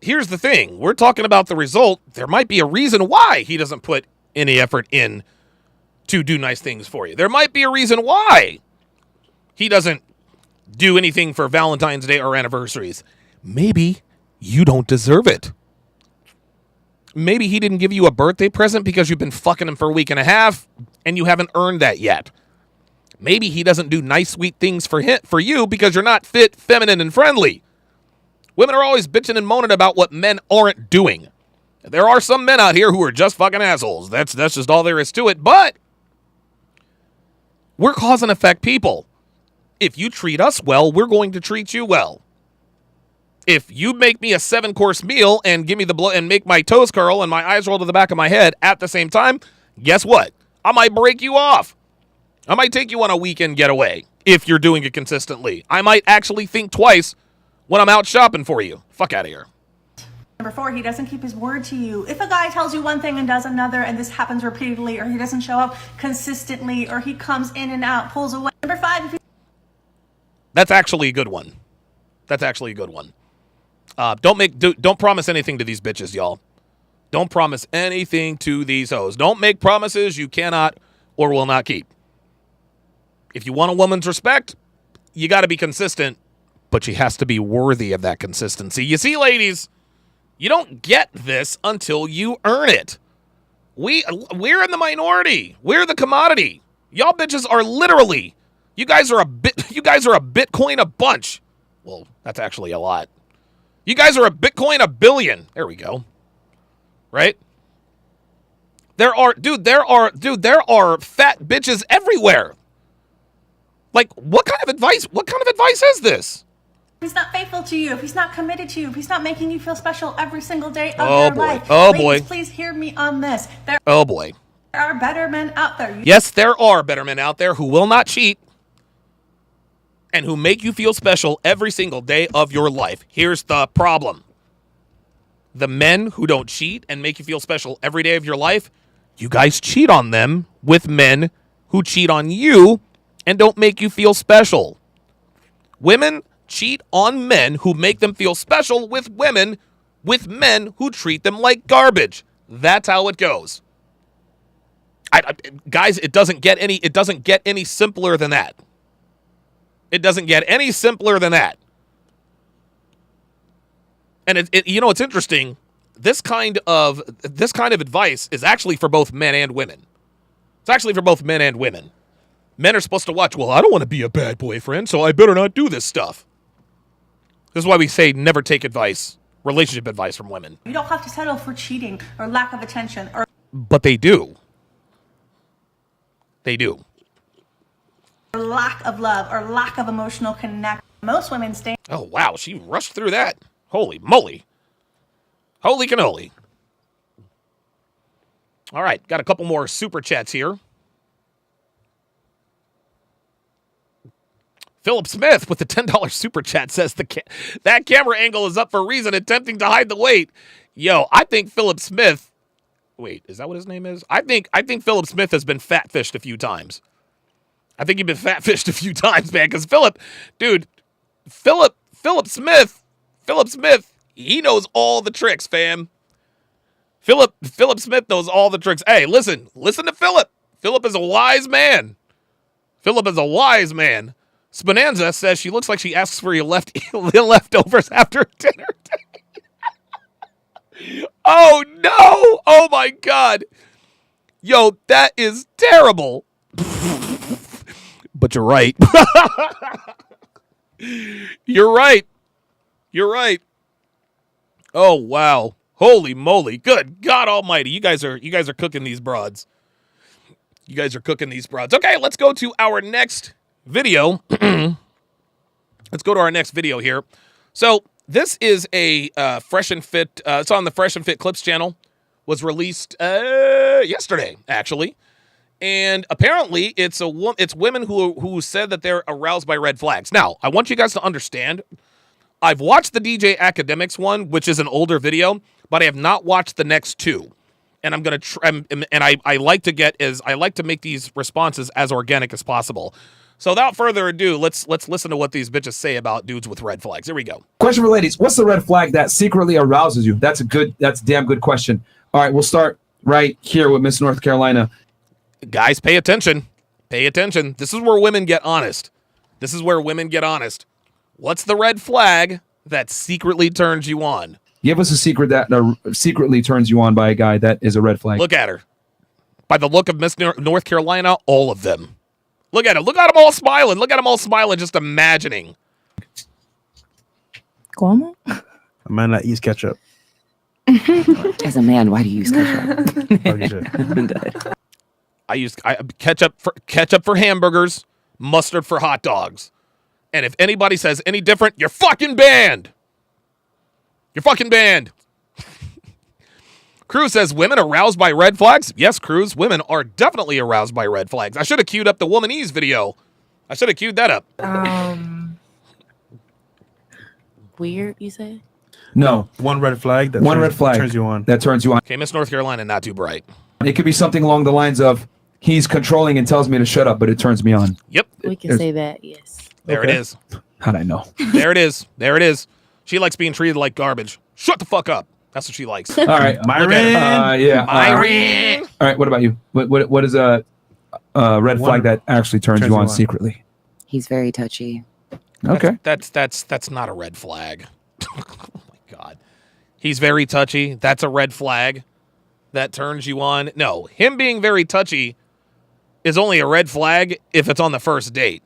here's the thing. We're talking about the result. There might be a reason why he doesn't put any effort in to do nice things for you. There might be a reason why he doesn't do anything for Valentine's Day or anniversaries. Maybe you don't deserve it. Maybe he didn't give you a birthday present because you've been fucking him for a week and a half and you haven't earned that yet. Maybe he doesn't do nice, sweet things for you because you're not fit, feminine, and friendly. Women are always bitching and moaning about what men aren't doing. There are some men out here who are just fucking assholes. That's just all there is to it. But we're cause and effect people. If you treat us well, we're going to treat you well. If you make me a 7-course meal and give me the and make my toes curl and my eyes roll to the back of my head at the same time, guess what? I might break you off. I might take you on a weekend getaway if you're doing it consistently. I might actually think twice when I'm out shopping for you. Fuck out of here. Number 4, he doesn't keep his word to you. If a guy tells you one thing and does another, and this happens repeatedly, or he doesn't show up consistently, or he comes in and out, pulls away. Number 5, if he... That's actually a good one. Don't promise anything to these bitches, y'all. Don't promise anything to these hoes. Don't make promises you cannot or will not keep. If you want a woman's respect, you got to be consistent, but she has to be worthy of that consistency. You see, ladies, you don't get this until you earn it. We're in the minority. We're the commodity. Y'all bitches are literally, you guys are a Bitcoin a bunch. Well, that's actually a lot. You guys are a Bitcoin a billion. There we go. Right? There are fat bitches everywhere. Like, what kind of advice is this? If he's not faithful to you, if he's not committed to you, if he's not making you feel special every single day of your life. Ladies, please hear me on this. There are better men out there. Yes, there are better men out there who will not cheat and who make you feel special every single day of your life. Here's the problem. The men who don't cheat and make you feel special every day of your life, you guys cheat on them with men who cheat on you and don't make you feel special. Women cheat on men who make them feel special with men who treat them like garbage. That's how it goes. Guys, it doesn't get any simpler than that. It doesn't get any simpler than that. And it's interesting. This kind of advice is actually for both men and women. It's actually for both men and women. Men are supposed to watch, well, I don't want to be a bad boyfriend, so I better not do this stuff. This is why we say never take advice, relationship advice from women. You don't have to settle for cheating or lack of attention. But they do. They do. Or lack of love or lack of emotional connection. Most women stay. Oh, wow. She rushed through that. Holy moly. Holy cannoli. All right. Got a couple more super chats here. Philip Smith with the $10 super chat says that camera angle is up for a reason, attempting to hide the weight. Yo, I think Philip Smith. Wait, is that what his name is? I think Philip Smith has been fatfished a few times. I think you've been fatfished a few times, man. Because Philip Smith, he knows all the tricks, fam. Philip Smith knows all the tricks. Hey, listen to Philip. Philip is a wise man. Spinanza says she looks like she asks for your leftovers after dinner. Oh no! Oh my God! Yo, that is terrible. But you're right. You're right. Oh wow! Holy moly! Good God Almighty! You guys are cooking these broads. Okay, let's go to our next video. Let's go to our next video here. So this is a Fresh and Fit. It's on the Fresh and Fit Clips channel. Was released yesterday, actually, and apparently it's women who said that they're aroused by red flags. Now, I want you guys to understand. I've watched the DJ Academics one, which is an older video, but I have not watched the next two. and I'm gonna I like to make these responses as organic as possible. So without further ado, let's listen to what these bitches say about dudes with red flags. Here we go. Question for ladies: what's the red flag that secretly arouses you? That's a damn good question. All right, we'll start right here with Miss North Carolina. Guys, pay attention. Pay attention. This is where women get honest. This is where women get honest. What's the red flag that secretly turns you on? Give us a secret that secretly turns you on by a guy that is a red flag. Look at her. By the look of Miss North Carolina, all of them. Look at her. Look at them all smiling. Look at them all smiling, just imagining. ¿Cómo? A man that eats ketchup. As a man, why do you use ketchup? I use ketchup for hamburgers, mustard for hot dogs. And if anybody says any different, you're fucking banned. You're fucking banned. Cruz says, women aroused by red flags? Yes, Cruz, women are definitely aroused by red flags. I should have queued up the Womanese video. I should have queued that up. Weird, you say? No. One red flag that turns you on. That turns you on. Okay, Miss North Carolina, not too bright. It could be something along the lines of, he's controlling and tells me to shut up, but it turns me on. Yep. We can say that, yes. There it is. How'd I know? There it is. There it is. She likes being treated like garbage. Shut the fuck up. That's what she likes. All right, Myron. Yeah. Myron. All right, what about you? What is a red flag that actually turns you on secretly? He's very touchy. Okay. That's not a red flag. Oh my God. He's very touchy. That's a red flag that turns you on. No, him being very touchy is only a red flag if it's on the first date.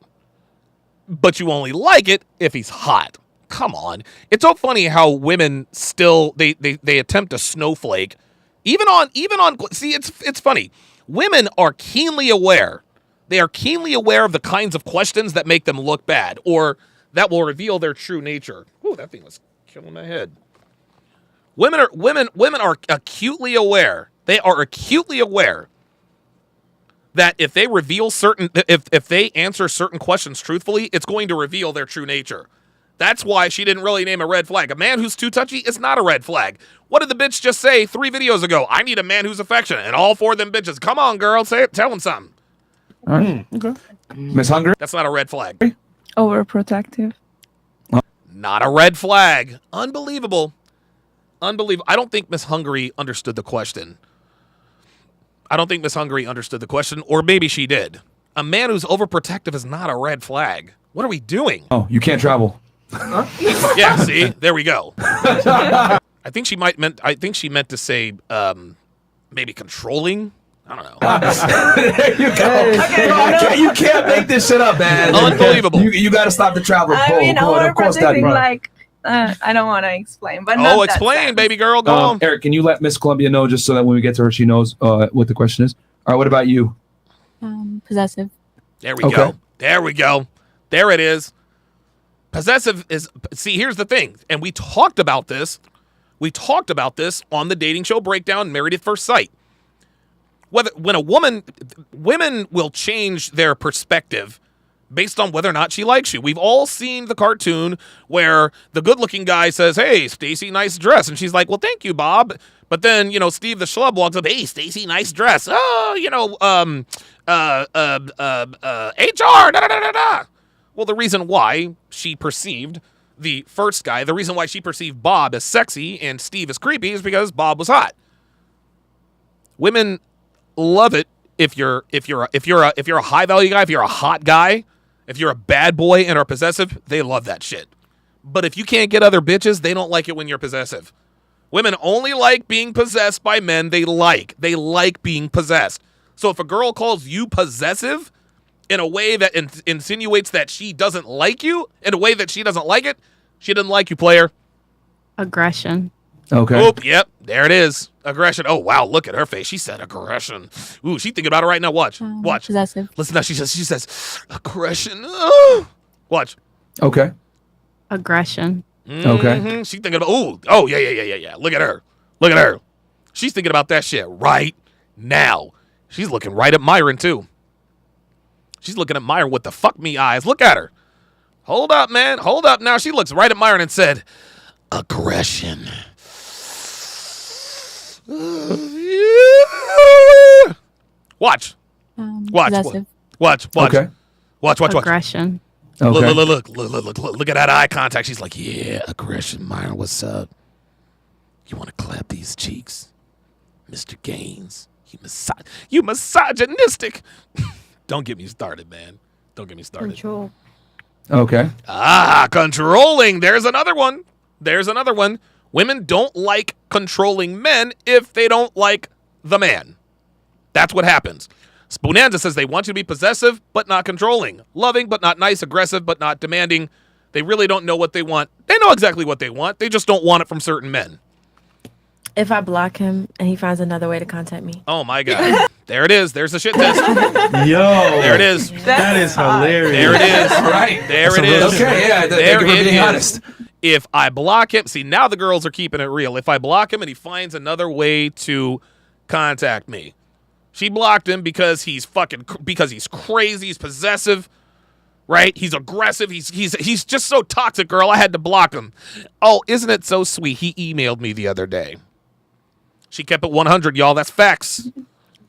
But you only like it if he's hot. Come on. It's so funny how women still they attempt to snowflake. Even on see, it's funny. Women are keenly aware. They are keenly aware of the kinds of questions that make them look bad or that will reveal their true nature. Ooh, that thing was killing my head. Women are acutely aware. They are acutely aware that if they reveal if they answer certain questions truthfully, it's going to reveal their true nature. That's why she didn't really name a red flag. A man who's too touchy is not a red flag. What did the bitch just say 3 videos ago? I need a man who's affectionate. And all 4 of them bitches, come on, girl, say it, tell him something. All right. Okay. Miss Hungry? That's not a red flag. Overprotective. Not a red flag. Unbelievable. Unbelievable. I don't think Miss Hungry understood the question. Or maybe she did. A man who's overprotective is not a red flag. What are we doing? Oh, you can't travel. Yeah, see? There we go. I think she meant to say maybe controlling. I don't know. There you go. You can't make this shit up, man. Unbelievable. You got to stop the travel. I mean, overprotecting, like, I don't want to explain, but not explain, baby girl. Go on. Eric, can you let Miss Columbia know just so that when we get to her, she knows what the question is? All right, what about you? Possessive. There we go. There we go. There it is. Possessive is, see, here's the thing, and we talked about this. On the dating show breakdown, Married at First Sight. Women will change their perspective based on whether or not she likes you. We've all seen the cartoon where the good-looking guy says, "Hey, Stacy, nice dress," and she's like, "Well, thank you, Bob." But then, Steve the schlub walks up, "Hey, Stacy, nice dress." Oh, HR, da-da-da-da-da. Well, the reason why she perceived the first guy, the reason why she perceived Bob as sexy and Steve as creepy is because Bob was hot. Women love it if you're a high value guy, if you're a hot guy, if you're a bad boy and are possessive, they love that shit. But if you can't get other bitches, they don't like it when you're possessive. Women only like being possessed by men they like. They like being possessed. So if a girl calls you possessive in a way that insinuates that she doesn't like you, in a way that she doesn't like it, she doesn't like you, player. Aggression. Okay. Oop, yep, there it is. Aggression. Oh, wow, look at her face. She said aggression. Ooh, she's thinking about it right now. Watch. Possessive. Listen now, she says aggression. Oh. Watch. Okay. Aggression. Okay. She's thinking about, yeah. Look at her. She's thinking about that shit right now. She's looking right at Myron, too. She's looking at Myron with the fuck me eyes. Look at her. Hold up, man. Hold up. Now she looks right at Myron and said, aggression. Watch. Watch. Possessive. Watch. Okay. Watch. Aggression. Okay. Look at that eye contact. She's like, yeah, aggression, Myra, what's up? You want to clap these cheeks? Mr. Gaines, you misogynistic. Don't get me started, man. Don't get me started. Control. Okay. Controlling. There's another one. Women don't like controlling men if they don't like the man. That's what happens. Spoonanza says they want you to be possessive, but not controlling. Loving, but not nice. Aggressive, but not demanding. They really don't know what they want. They know exactly what they want. They just don't want it from certain men. If I block him and he finds another way to contact me. Oh, my God. There it is. There's the shit test. Yo. There it is. That is hilarious. There it is. All right. There it is. Okay, yeah. Thank you for being honest. If I block him, see, now the girls are keeping it real. If I block him and he finds another way to contact me, she blocked him because he's crazy, he's possessive, right? He's aggressive, he's just so toxic, girl. I had to block him. Oh, isn't it so sweet? He emailed me the other day. She kept it 100, y'all. That's facts.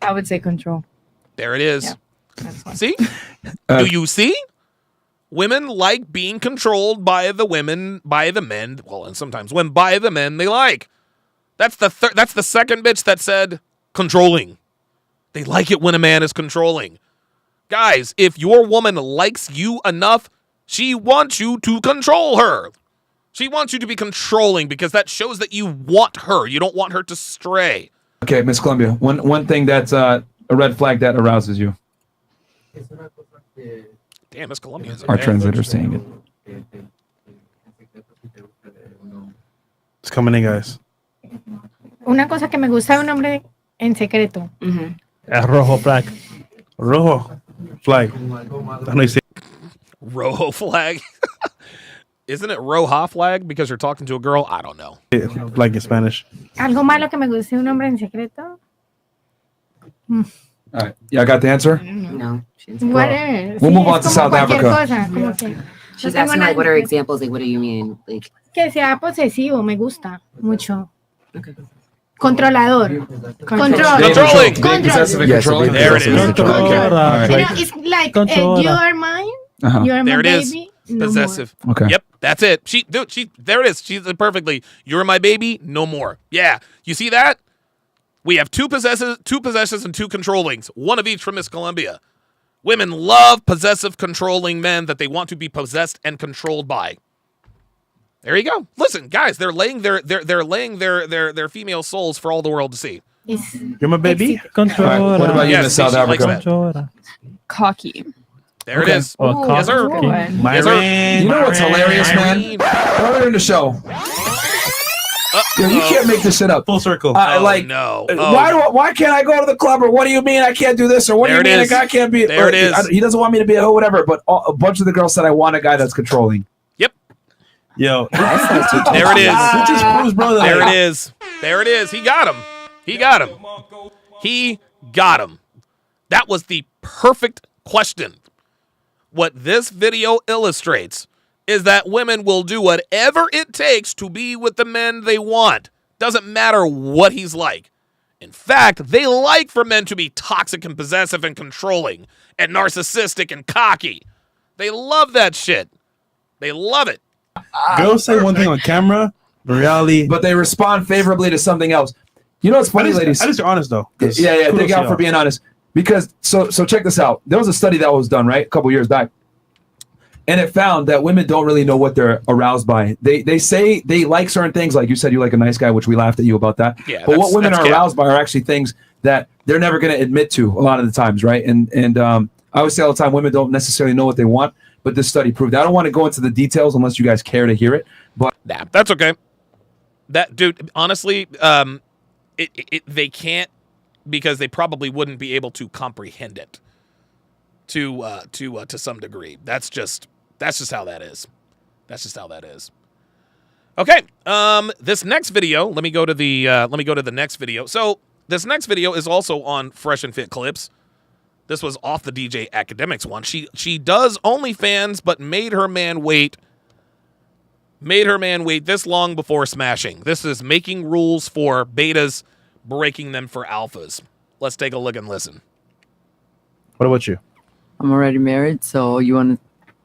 I would say control. There it is. Yeah, that's fine. See? Do you see? Women like being controlled by the men. Well, and sometimes by the men they like. That's the second bitch that said controlling. They like it when a man is controlling. Guys, if your woman likes you enough, she wants you to control her. She wants you to be controlling because that shows that you want her. You don't want her to stray. Okay, Miss Columbia. One thing that's a red flag that arouses you. Damn, Miss Columbia. Our translator's saying it. It's coming in, guys. Una cosa que me gusta de un hombre en secreto. Rojo flag. Rojo flag. I know you say Rojo flag. Isn't it Roja flag because you're talking to a girl? I don't know. flag in Spanish. Algo malo que me guste de un hombre en secreto. All right. Yeah, I got the answer? No. What is? We'll move on to South Africa. Cosa, como que, She's asking, like, what are examples? Like, what do you mean? Like, que sea posesivo, me gusta mucho. Controlador. Controlling. Being possessive and controlling. There it is. Okay. All right. It's like, you are mine, you are my There it is. baby. No Possessive. more. Okay. Yep, that's it. There it is. She did perfectly. You're my baby, no more. Yeah. You see that? We have two possessives, and two controllings. One of each from Miss Columbia. Women love possessive, controlling men that they want to be possessed and controlled by. There you go. Listen, guys, they're laying their female souls for all the world to see. You're my baby. Control. Right. What about you, Miss South Africa? Cocky. There it is. Oh, Yes, sir. Yes, sir. You know what's hilarious, man? Earlier in the show. Yo, you can't make this shit up. Full circle. No. Why can't I go to the club? Or what do you mean I can't do this? Or what There do it you mean is. a guy can't be? There it is. He doesn't want me to be a hoe, whatever. But a bunch of the girls said I want a guy that's controlling. Yep. Yo. There it is. It just proves, brother. There it is. There it is. He got him. He got him. He got him. That was the perfect question. What this video illustrates is that women will do whatever it takes to be with the men they want. Doesn't matter what he's like. In fact, they like for men to be toxic and possessive and controlling and narcissistic and cocky. They love that shit. They love it. Girls say one thing on camera, but reality. But they respond favorably to something else. You know what's funny, ladies? At least you're honest, though. Yeah. Thank y'all for being honest. Because, so check this out. There was a study that was done, right? A couple years back. And it found that women don't really know what they're aroused by. They say they like certain things. Like you said, you like a nice guy, which we laughed at you about that. Yeah, but what women are aroused by are actually things that they're never going to admit to a lot of the times, right? And I always say all the time, women don't necessarily know what they want, but this study proved that. I don't want to go into the details unless you guys care to hear it. But nah, that's okay. That dude, honestly, they can't because they probably wouldn't be able to comprehend it to some degree. That's just how that is. That's just how that is. Okay. This next video, let me go to the next video. So this next video is also on Fresh and Fit Clips. This was off the DJ Academics one. She does OnlyFans, but made her man wait this long before smashing. This is making rules for betas breaking them for alphas. Let's take a look and listen. What about you? I'm already married, so you want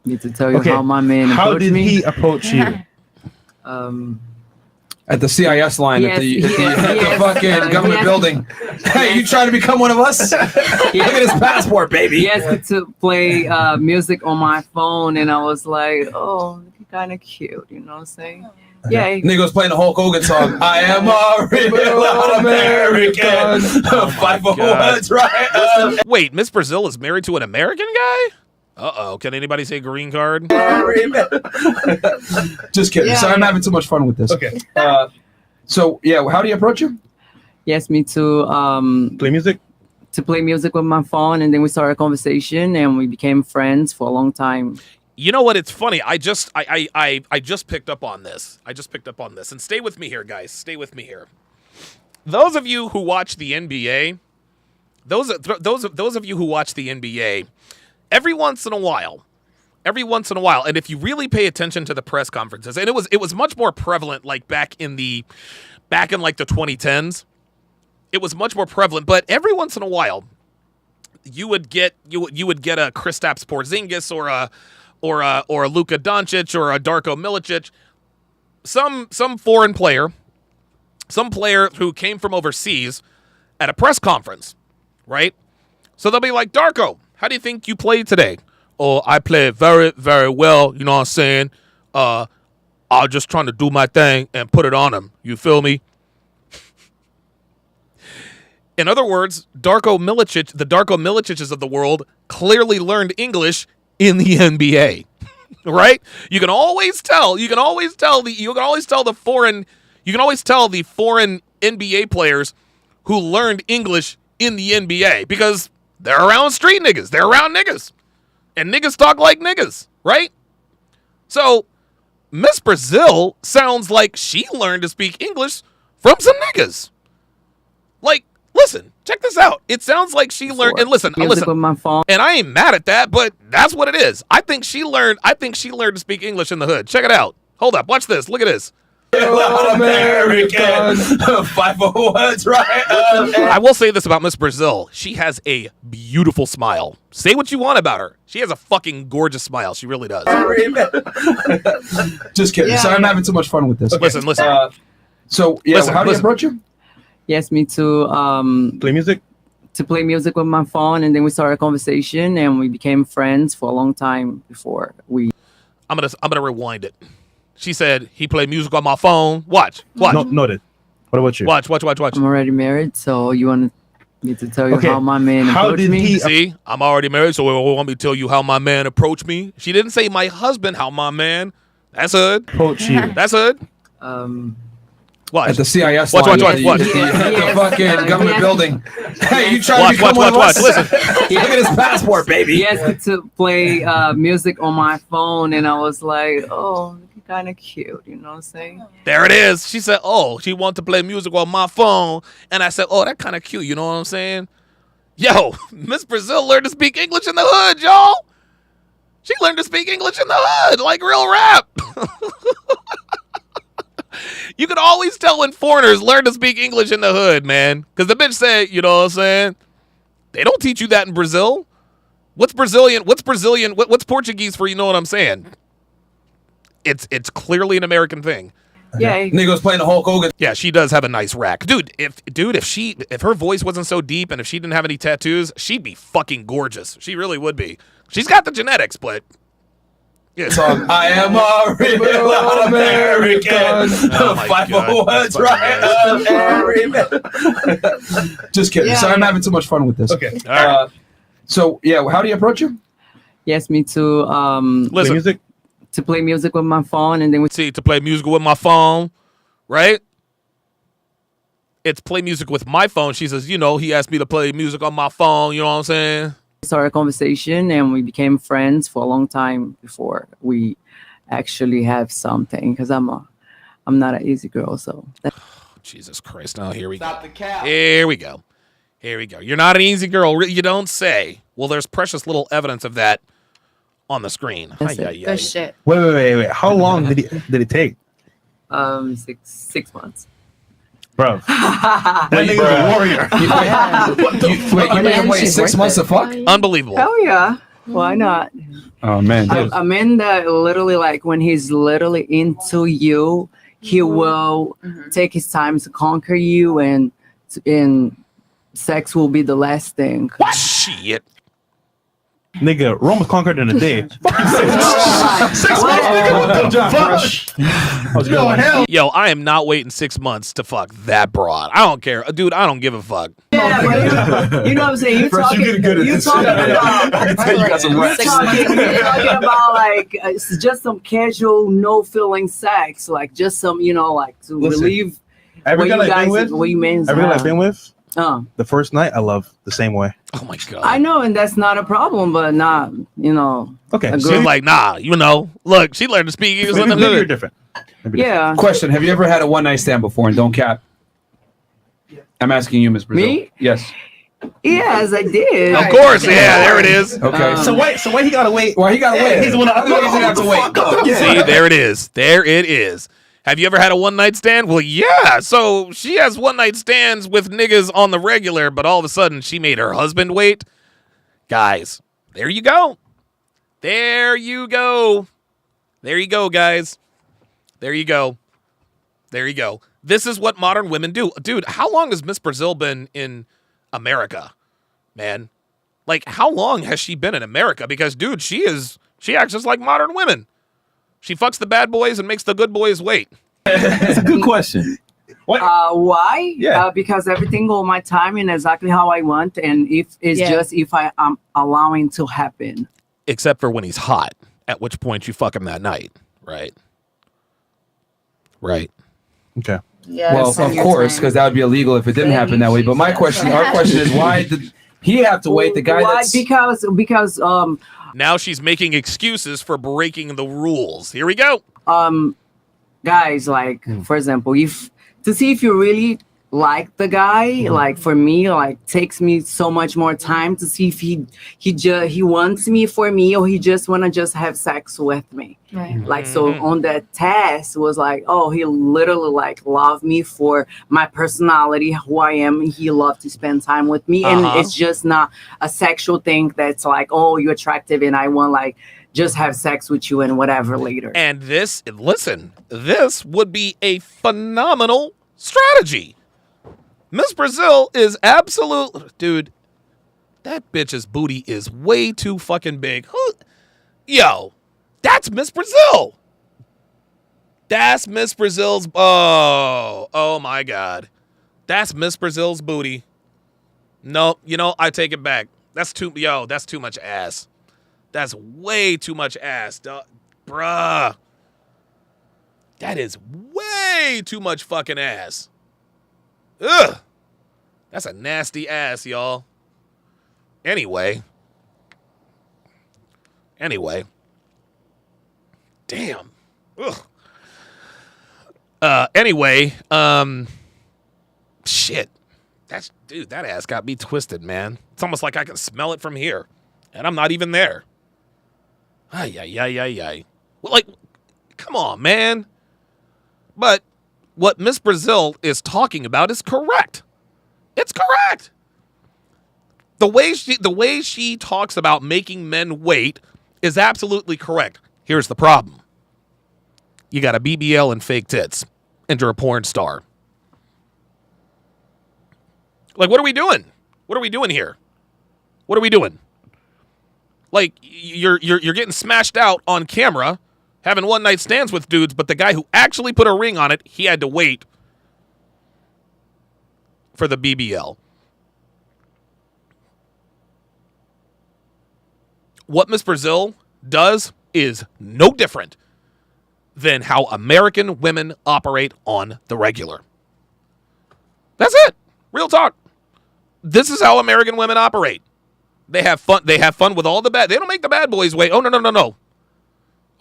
me to tell you Okay. how my man How approached did me? he approach you? At the CIS line, at the fucking government yes. building. Hey, you trying to become one of us? Look at his passport, baby. He asked me to play music on my phone, and I was like, oh, kind of cute, you know what I'm saying? Yeah. Nigga was playing the Hulk Hogan song. I am a real American. Fight for what's right. Wait, Miss Brazil is married to an American guy? Uh-oh. Can anybody say green card? Just kidding. Yeah, Sorry, I'm yeah. having too much fun with this. Okay. So, yeah, how do you approach him? He asked me to play music? To play music with my phone, and then we started a conversation, and we became friends for a long time. You know what? It's funny. I just picked up on this. And stay with me here, guys. Stay with me here. Those of you who watch the NBA, those of you who watch the NBA, every once in a while, and if you really pay attention to the press conferences, and it was much more prevalent like back in like the 2010s. It was much more prevalent, but every once in a while, you would get a Kristaps Porzingis or a Luka Doncic or a Darko Milicic, some foreign player, some player who came from overseas at a press conference, right? So they'll be like, Darko, how do you think you played today? Oh, I played very, very well, you know what I'm saying? I was just trying to do my thing and put it on him. You feel me? In other words, the Darko Milicics of the world clearly learned English in the NBA, right? You can always tell the foreign NBA players who learned English in the NBA because they're around street niggas. They're around niggas. And niggas talk like niggas, right? So Miss Brazil sounds like she learned to speak English from some niggas. Like, listen, check this out. It sounds like she learned, and listen, Music with my phone. and I ain't mad at that, but that's what it is. I think she learned to speak English in the hood. Check it out. Hold up, watch this. Look at this. American. Fight for what's right. I will say this about Miss Brazil. She has a beautiful smile. Say what you want about her. She has a fucking gorgeous smile. She really does. Just kidding. Yeah, Sorry, I'm yeah. having too much fun with this. Listen. So, yeah, Listen, how do you listen. approach him? He asked me to Play music? to play music with my phone, and then we started a conversation, and we became friends for a long time before we. I'm gonna rewind it. She said he played music on my phone. Watch. No, noted. What about you? Watch. I'm already married, so you want me to tell you Okay. how my man How approached did me? he- See, I'm already married, so you want me to tell you how my man approached me? She didn't say my husband, how my man. That's hood. Approach you. That's hood. Watch. At the CIS Watch. line. Watch. At the fucking government building. Hey, you trying to Watch. become one of us? Listen. Look at his passport, baby. He asked me to play music on my phone, and I was like, oh, kind of cute, you know what I'm saying? There it is. She said, oh, she wanted to play music on my phone. And I said, oh, that kind of cute. You know what I'm saying? Yo, Miss Brazil learned to speak English in the hood, y'all. She learned to speak English in the hood, like real rap. You can always tell when foreigners learn to speak English in the hood, man. Because the bitch said, you know what I'm saying? They don't teach you that in Brazil. What's Brazilian? What's Portuguese for, you know what I'm saying? It's clearly an American thing. Yeah. Nigga was playing the Hulk Hogan. Yeah, she does have a nice rack. If her voice wasn't so deep and if she didn't have any tattoos, she'd be fucking gorgeous. She really would be. She's got the genetics, but yeah. Song, I am a real American. Oh my Fight God, for what's that's right. Just kidding. Yeah, Sorry, I'm yeah. having too much fun with this. Okay. All right. So, yeah, how do you approach him? He asked me to Play Listen. music? to play music with my phone, and then we See, to play music with my phone, right? It's play music with my phone. She says, you know, he asked me to play music on my phone. You know what I'm saying? started a conversation, and we became friends for a long time before we actually have something. Because I'm not an easy girl, so. Jesus Christ! Now here we go. Here we go. You're not an easy girl. You don't say. Well, there's precious little evidence of that on the screen. Good shit. Wait. How long did it take? 6 months. Bro. That nigga's a warrior. Wait, you made him wait 6 months to fuck? Unbelievable. Hell yeah. Why not? Oh man. A man that literally like when he's literally into you, he will take his time to conquer you, and sex will be the last thing. Shit. Nigga, Rome was conquered in a day. 6 months, nigga. What the fuck? Yo, I am not waiting 6 months to fuck that broad. I don't care. Dude, I don't give a fuck. Yeah, but you know what I'm saying? You're talking about like it's just some casual, no feeling sex, like just some, like to relieve Every girl I've been with, the first night I love the same way. Oh my god. I know, and that's not a problem, but not, Okay. She's like, nah, look, she learned to speak English. Maybe you're different. Yeah. Question: have you ever had a one night stand before? And don't cap. I'm asking you, Miss Brazil. Me? Yes. Yes, I did. Of course, yeah, there it is. Okay. So why he gotta wait? Why he gotta wait? He's the one that have to wait. See, there it is. There it is. Have you ever had a one night stand? Well, yeah. So she has one night stands with niggas on the regular, but all of a sudden she made her husband wait. Guys, there you go. There you go. There you go, guys. There you go. There you go. This is what modern women do. Dude, how long has Miss Brazil been in America, man? Like, how long has she been in America? Because, dude, she acts just like modern women. She fucks the bad boys and makes the good boys wait. That's a good question. Why? Yeah. Because everything on my time and exactly how I want, and if I'm allowing to happen. Except for when he's hot, at which point you fuck him that night, right? Right. Okay. Yeah, well, of course, because that would be illegal if it didn't happen that way. But our question is, why did he have to wait? The guy that's because now she's making excuses for breaking the rules. Here we go. Guys, like for example, to see if you really like the guy, like for me, like takes me so much more time to see if he wants me for me, or he just wanna have sex with me. Right. Like so on that test was like, oh, he literally like loved me for my personality, who I am. He loved to spend time with me, and it's just not a sexual thing that's like, oh, you're attractive and I want like just have sex with you and whatever later. And this would be a phenomenal strategy. Miss Brazil is dude, that bitch's booty is way too fucking big. Yo, that's Miss Brazil. That's Miss Brazil's, oh my God. That's Miss Brazil's booty. No, I take it back. That's too much ass. That's way too much ass, bruh. That is way too much fucking ass. Ugh. That's a nasty ass, y'all. Anyway. Damn. Ugh. Anyway, shit. That ass got me twisted, man. It's almost like I can smell it from here. And I'm not even there. Ay. Well, like, come on, man. But what Miss Brazil is talking about is correct. It's correct. The way she talks about making men wait is absolutely correct. Here's the problem. You got a BBL and fake tits, and you're a porn star. Like, what are we doing? What are we doing here? What are we doing? Like, you're getting smashed out on camera, having one night stands with dudes, but the guy who actually put a ring on it, he had to wait for the BBL. What Miss Brazil does is no different than how American women operate on the regular. That's it. Real talk. This is how American women operate. They have fun. They have fun with all the bad. They don't make the bad boys wait. Oh, no.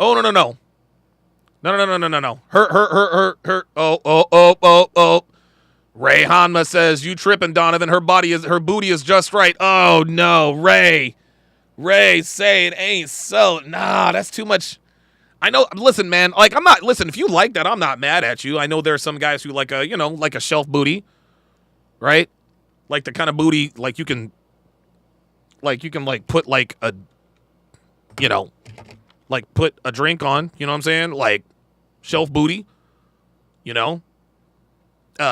Oh, no. No. Her. Oh. Ray Hanma says, you tripping, Donovan. Her booty is just right. Oh, no, Ray, say it ain't so. Nah, that's too much. I know. Listen, man. Like, I'm not. Listen, if you like that, I'm not mad at you. I know there are some guys who like a, like a shelf booty, right? Like the kind of booty, like you can put like a, like put a drink on. You know what I'm saying? Like shelf booty. This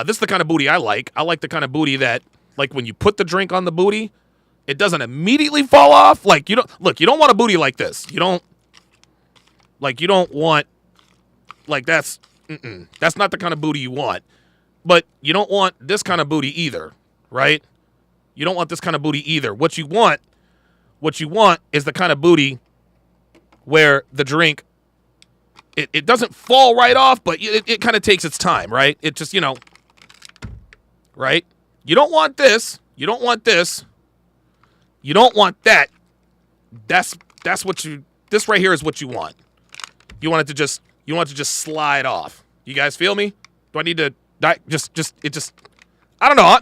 is the kind of booty I like. I like the kind of booty that, like, when you put the drink on the booty, it doesn't immediately fall off. Like, you don't want a booty like this. You don't want, like, that's not the kind of booty you want. But you don't want this kind of booty either, right? You don't want this kind of booty either. What you want is the kind of booty where the drink, it doesn't fall right off, but it kind of takes its time, right? It just, right? You don't want this. You don't want this. You don't want that. That's what this right here is what you want. You want it to just slide off. You guys feel me? Do I need to I don't know.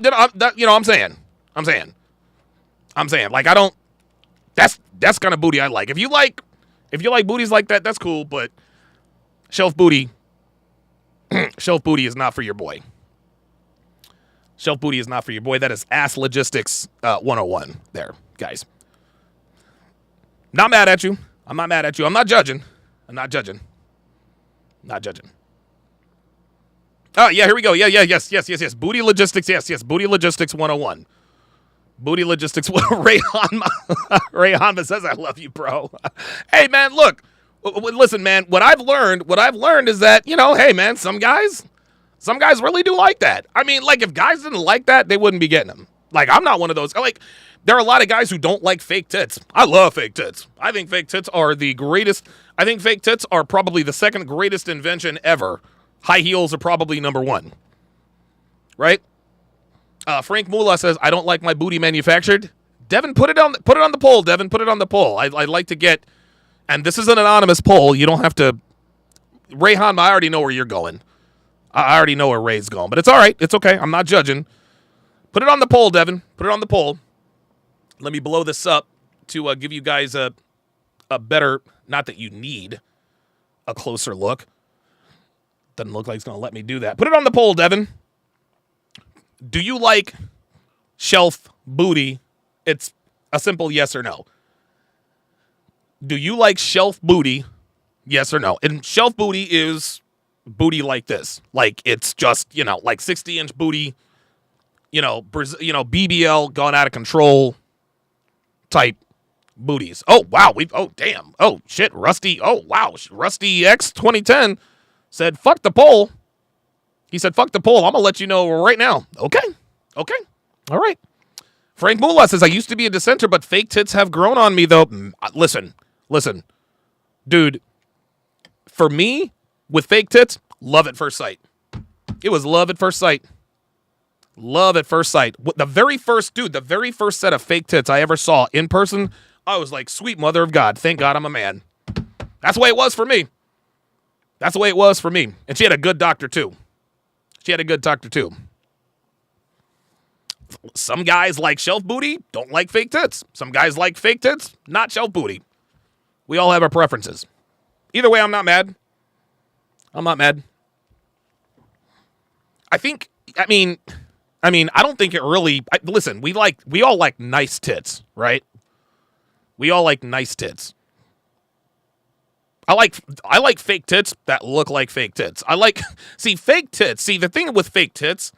I'm saying. Like, I don't. That's kind of booty I like. If you like booties like that, that's cool. But shelf booty is not for your boy. Shelf booty is not for your boy. That is ass logistics 101 there, guys. Not mad at you. I'm not mad at you. I'm not judging. Not judging. Oh, yeah, here we go. Yeah, yes. Booty logistics, yes. Booty logistics 101. Booty logistics. Rayhanma says, I love you, bro. Hey, man, look. Listen, man, what I've learned is that, hey, man, some guys really do like that. I mean, like, if guys didn't like that, they wouldn't be getting them. Like, I'm not one of those. Like, there are a lot of guys who don't like fake tits. I love fake tits. I think fake tits are the greatest. I think fake tits are probably the second greatest invention ever. High heels are probably number one. Right? Frank Mula says, I don't like my booty manufactured. Devin, put it on the poll, Devin. Put it on the poll. I'd like to get, and this is an anonymous poll. You don't have to. Rayhan, I already know where you're going. I already know where Ray's going. But it's all right. It's okay. I'm not judging. Put it on the poll, Devin. Put it on the poll. Let me blow this up to give you guys a better, not that you need a closer look. Doesn't look like it's going to let me do that. Put it on the poll, Devin. Do you like shelf booty? It's a simple yes or no. Do you like shelf booty? Yes or no? And shelf booty is booty like this. Like, it's just, like 60-inch booty, BBL gone out of control type booties. Oh, wow. Damn. Oh, shit. Rusty. Oh, wow. Rusty X 2010 said, fuck the poll. He said, fuck the poll. I'm going to let you know right now. Okay. All right. Frank Mula says, I used to be a dissenter, but fake tits have grown on me, though. Listen. Dude, for me, with fake tits, love at first sight. It was love at first sight. Love at first sight. The very first set of fake tits I ever saw in person, I was like, sweet mother of God. Thank God I'm a man. That's the way it was for me. And she had a good doctor, too. Some guys like shelf booty, don't like fake tits. Some guys like fake tits, not shelf booty. We all have our preferences. Either way, I'm not mad. I don't think it really. Listen, we all like nice tits, right? We all like nice tits. I like fake tits that look like fake tits. Fake tits. See, the thing with fake tits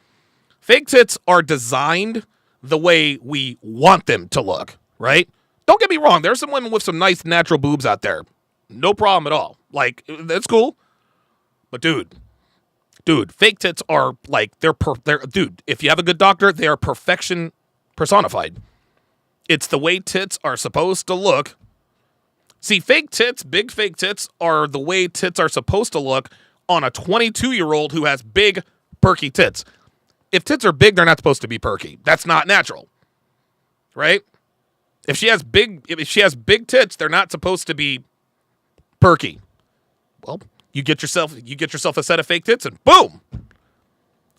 are designed the way we want them to look, right? Don't get me wrong. There's some women with some nice natural boobs out there. No problem at all. Like, that's cool. But dude, fake tits are like, dude, if you have a good doctor, they are perfection personified. It's the way tits are supposed to look. See, fake tits, big fake tits are the way tits are supposed to look on a 22-year-old who has big, perky tits. If tits are big, they're not supposed to be perky. That's not natural. Right? If she has big tits, they're not supposed to be perky. Well, you get yourself a set of fake tits and boom.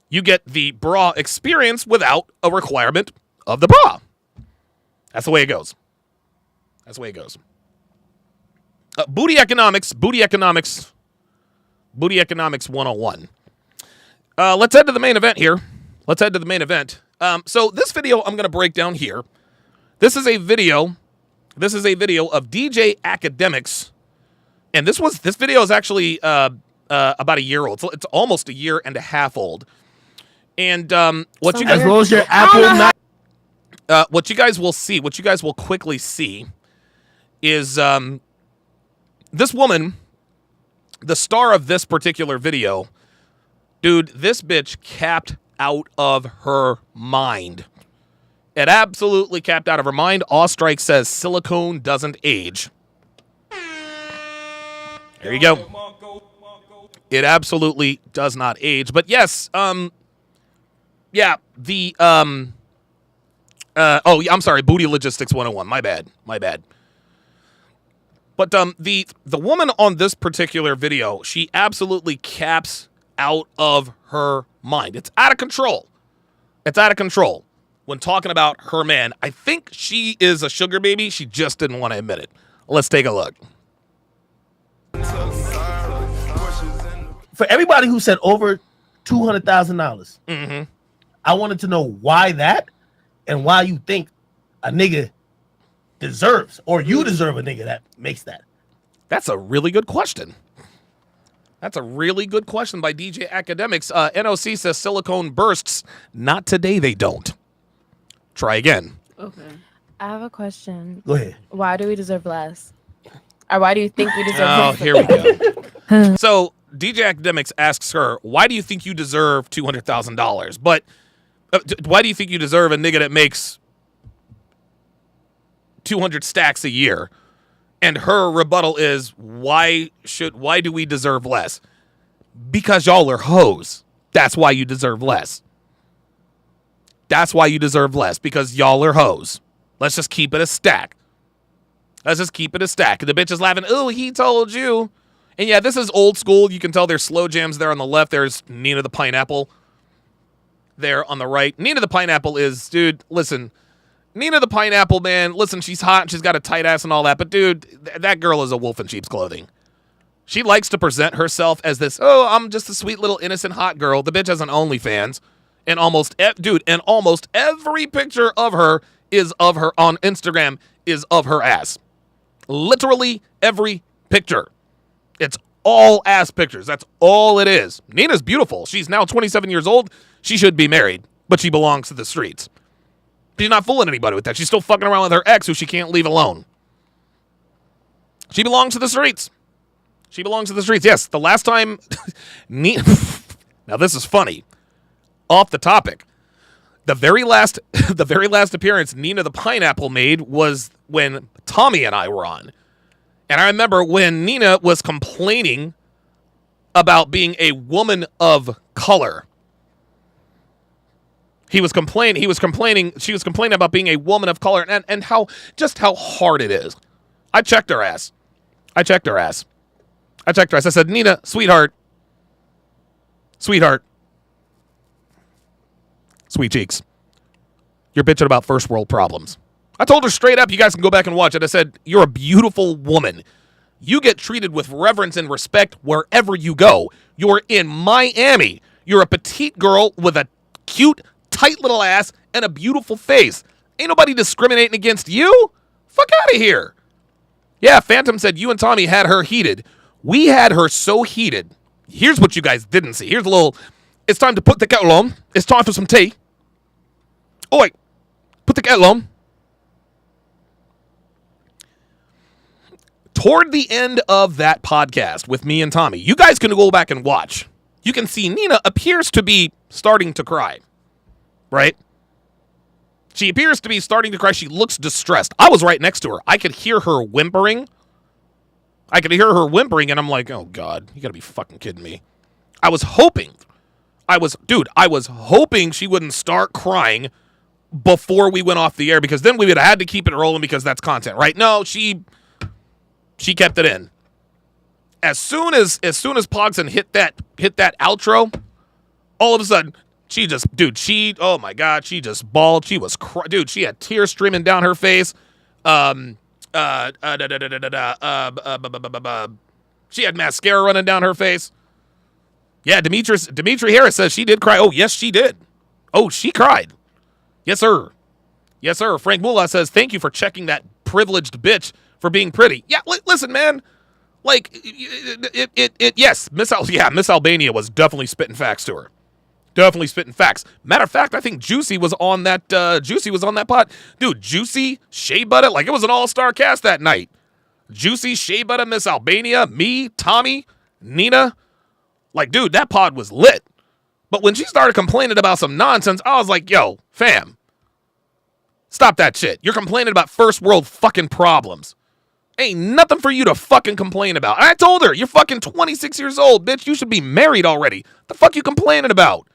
You get the bra experience without a requirement of the bra. That's the way it goes. Booty economics 101. Let's head to the main event here. So this video I'm going to break down here. This is a video of DJ Academics, and this video is actually about a year old. It's almost a year and a half old. And what you guys, as well as your Apple, what you guys will see, what you guys will quickly see, is this woman, the star of this particular video. Dude, this bitch capped out of her mind. It absolutely capped out of her mind. Ostrike says silicone doesn't age. There you go. It absolutely does not age. But yes, yeah, the I'm sorry, Booty Logistics 101. My bad. But the woman on this particular video, she absolutely caps out of her mind. It's out of control. When talking about her man. I think she is a sugar baby. She just didn't want to admit it. Let's take a look. For everybody who said over $200,000, I wanted to know why that, and why you think a nigga deserves, or you deserve a nigga that makes that. That's a really good question. That's a really good question by DJ Academics. NOC says silicone bursts. Not today, they don't. Try again. Okay. I have a question. Go ahead. Why do we deserve less? Or why do you think we deserve less? Oh, here we go. So DJ Academics asks her, why do you think you deserve $200,000? But why do you think you deserve a nigga that makes 200 stacks a year? And her rebuttal is, why do we deserve less? Because y'all are hoes. That's why you deserve less. Because y'all are hoes. Let's just keep it a stack. And the bitch is laughing. Oh, he told you. And yeah, this is old school. You can tell there's slow jams there on the left. There's Nina the Pineapple there on the right. Nina the Pineapple is, dude, listen. Nina the Pineapple, man, listen, she's hot and she's got a tight ass and all that, but dude, that girl is a wolf in sheep's clothing. She likes to present herself as this, oh, I'm just a sweet little innocent hot girl. The bitch has an OnlyFans, and almost every picture of her on Instagram is of her ass. Literally every picture. It's all ass pictures. That's all it is. Nina's beautiful. She's now 27 years old. She should be married, but she belongs to the streets. She's not fooling anybody with that. She's still fucking around with her ex who she can't leave alone. She belongs to the streets. Yes, the last time Nina now this is funny. Off the topic. The very last appearance Nina the Pineapple made was when Tommy and I were on. And I remember when Nina was complaining about being a woman of color. She was complaining about being a woman of color and how hard it is. I checked her ass. I said, Nina, sweetheart. Sweet cheeks. You're bitching about first world problems. I told her straight up, you guys can go back and watch it. I said, you're a beautiful woman. You get treated with reverence and respect wherever you go. You're in Miami. You're a petite girl with a cute, tight little ass and a beautiful face. Ain't nobody discriminating against you. Fuck out of here. Yeah, Phantom said you and Tommy had her heated. We had her so heated. Here's what you guys didn't see. Here's a little, it's time to put the kettle on. It's time for some tea. Oi, put the kettle on. Toward the end of that podcast with me and Tommy, you guys can go back and watch. You can see Nina appears to be starting to cry. Right? She appears to be starting to cry. She looks distressed. I was right next to her. I could hear her whimpering. And I'm like, oh, God, you got to be fucking kidding me. I was hoping she wouldn't start crying before we went off the air, because then we would have had to keep it rolling because that's content, right? No, she kept it in. As soon as Pogson hit that outro, all of a sudden, oh my God, she just bawled. She was, she had tears streaming down her face. She had mascara running down her face. Yeah, Dimitri Harris says she did cry. Oh, yes, she did. Oh, she cried. Yes, sir. Yes, sir. Frank Mullah says, thank you for checking that privileged bitch for being pretty. Yeah, listen, man. Like, yes, Miss Albania was definitely spitting facts to her. Definitely spitting facts. Matter of fact, I think Juicy was on that. Pod. Dude, Juicy, Shea Butter, like it was an all-star cast that night. Juicy, Shea Butter, Miss Albania, me, Tommy, Nina. Like, dude, that pod was lit. But when she started complaining about some nonsense, I was like, yo, fam, stop that shit. You're complaining about first world fucking problems. Ain't nothing for you to fucking complain about. And I told her, you're fucking 26 years old, bitch. You should be married already. The fuck you complaining about?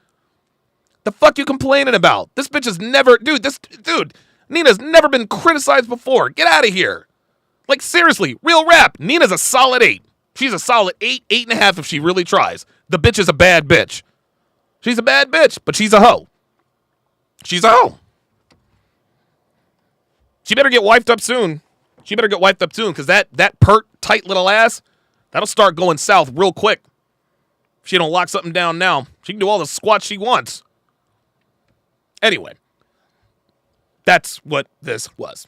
The fuck you complaining about? This bitch has never, Nina's never been criticized before. Get out of here. Like, seriously, real rap. Nina's a solid 8. She's a solid 8, 8.5 if she really tries. The bitch is a bad bitch. She's a bad bitch, but she's a hoe. She's a hoe. She better get wiped up soon. She better get wiped up soon, because that pert, tight little ass, that'll start going south real quick. If she don't lock something down now, she can do all the squats she wants. Anyway, that's what this was.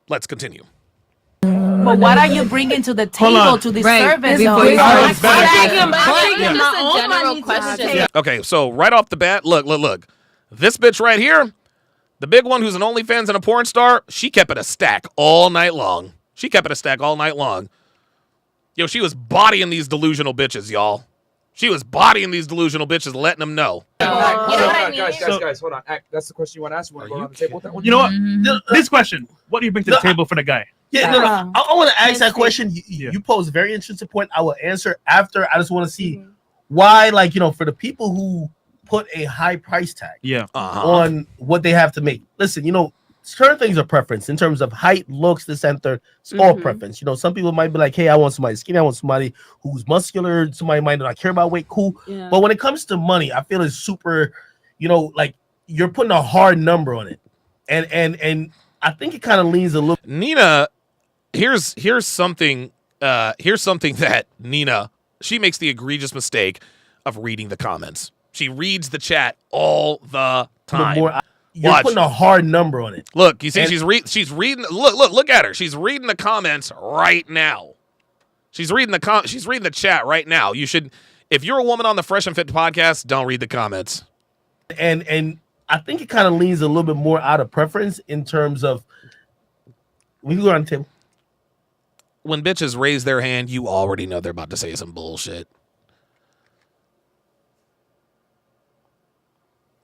Let's continue. But what are you bringing to the table to this service? Okay, so right off the bat, look. This bitch right here, the big one who's an OnlyFans and a porn star, she kept it a stack all night long. Yo, she was bodying these delusional bitches, y'all. She was bodying these delusional bitches, letting them know. Guys, hold on. That's the question you want to ask. You want to go around the table with that one? You know what? This question: what do you bring to the table for the guy? Yeah, no. I want to ask that question. You pose a very interesting point. I will answer after. I just want to see why, like, for the people who put a high price tag on what they have to make. Listen, certain things are preference in terms of height, looks, this and third. It's all preference. Some people might be like, hey, I want somebody skinny. I want somebody who's muscular. Somebody might not care about weight. Cool. Yeah. But when it comes to money, I feel it's super, like you're putting a hard number on it. And I think it kind of leans a little. Nina, here's something that Nina, she makes the egregious mistake of reading the comments. She reads the chat all the time. You're putting a hard number on it. Look, you see, she's reading. Look at her. She's reading the comments right now. She's reading the chat right now. You should, if you're a woman on the Fresh and Fit podcast, don't read the comments. And I think it kind of leans a little bit more out of preference in terms of. We can go around the table. When bitches raise their hand, you already know they're about to say some bullshit.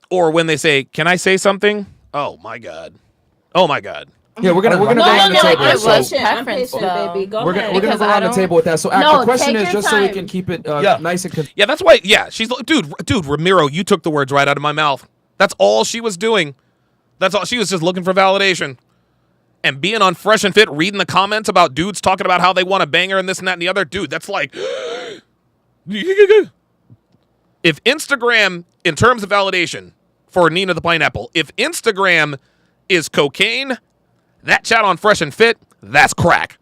Or when they say, "Can I say something?" Oh my god. Yeah, we're gonna go around the table. We're gonna go around the table with that. So, the question is just so we can keep it nice and. Yeah, that's why. Yeah, she's dude. Ramiro, you took the words right out of my mouth. That's all she was doing. That's all. She was just looking for validation. And being on Fresh and Fit, reading the comments about dudes talking about how they want to bang her and this and that and the other, dude, that's like. If Instagram, in terms of validation for Nina the Pineapple, if Instagram is cocaine, that chat on Fresh and Fit, that's crack.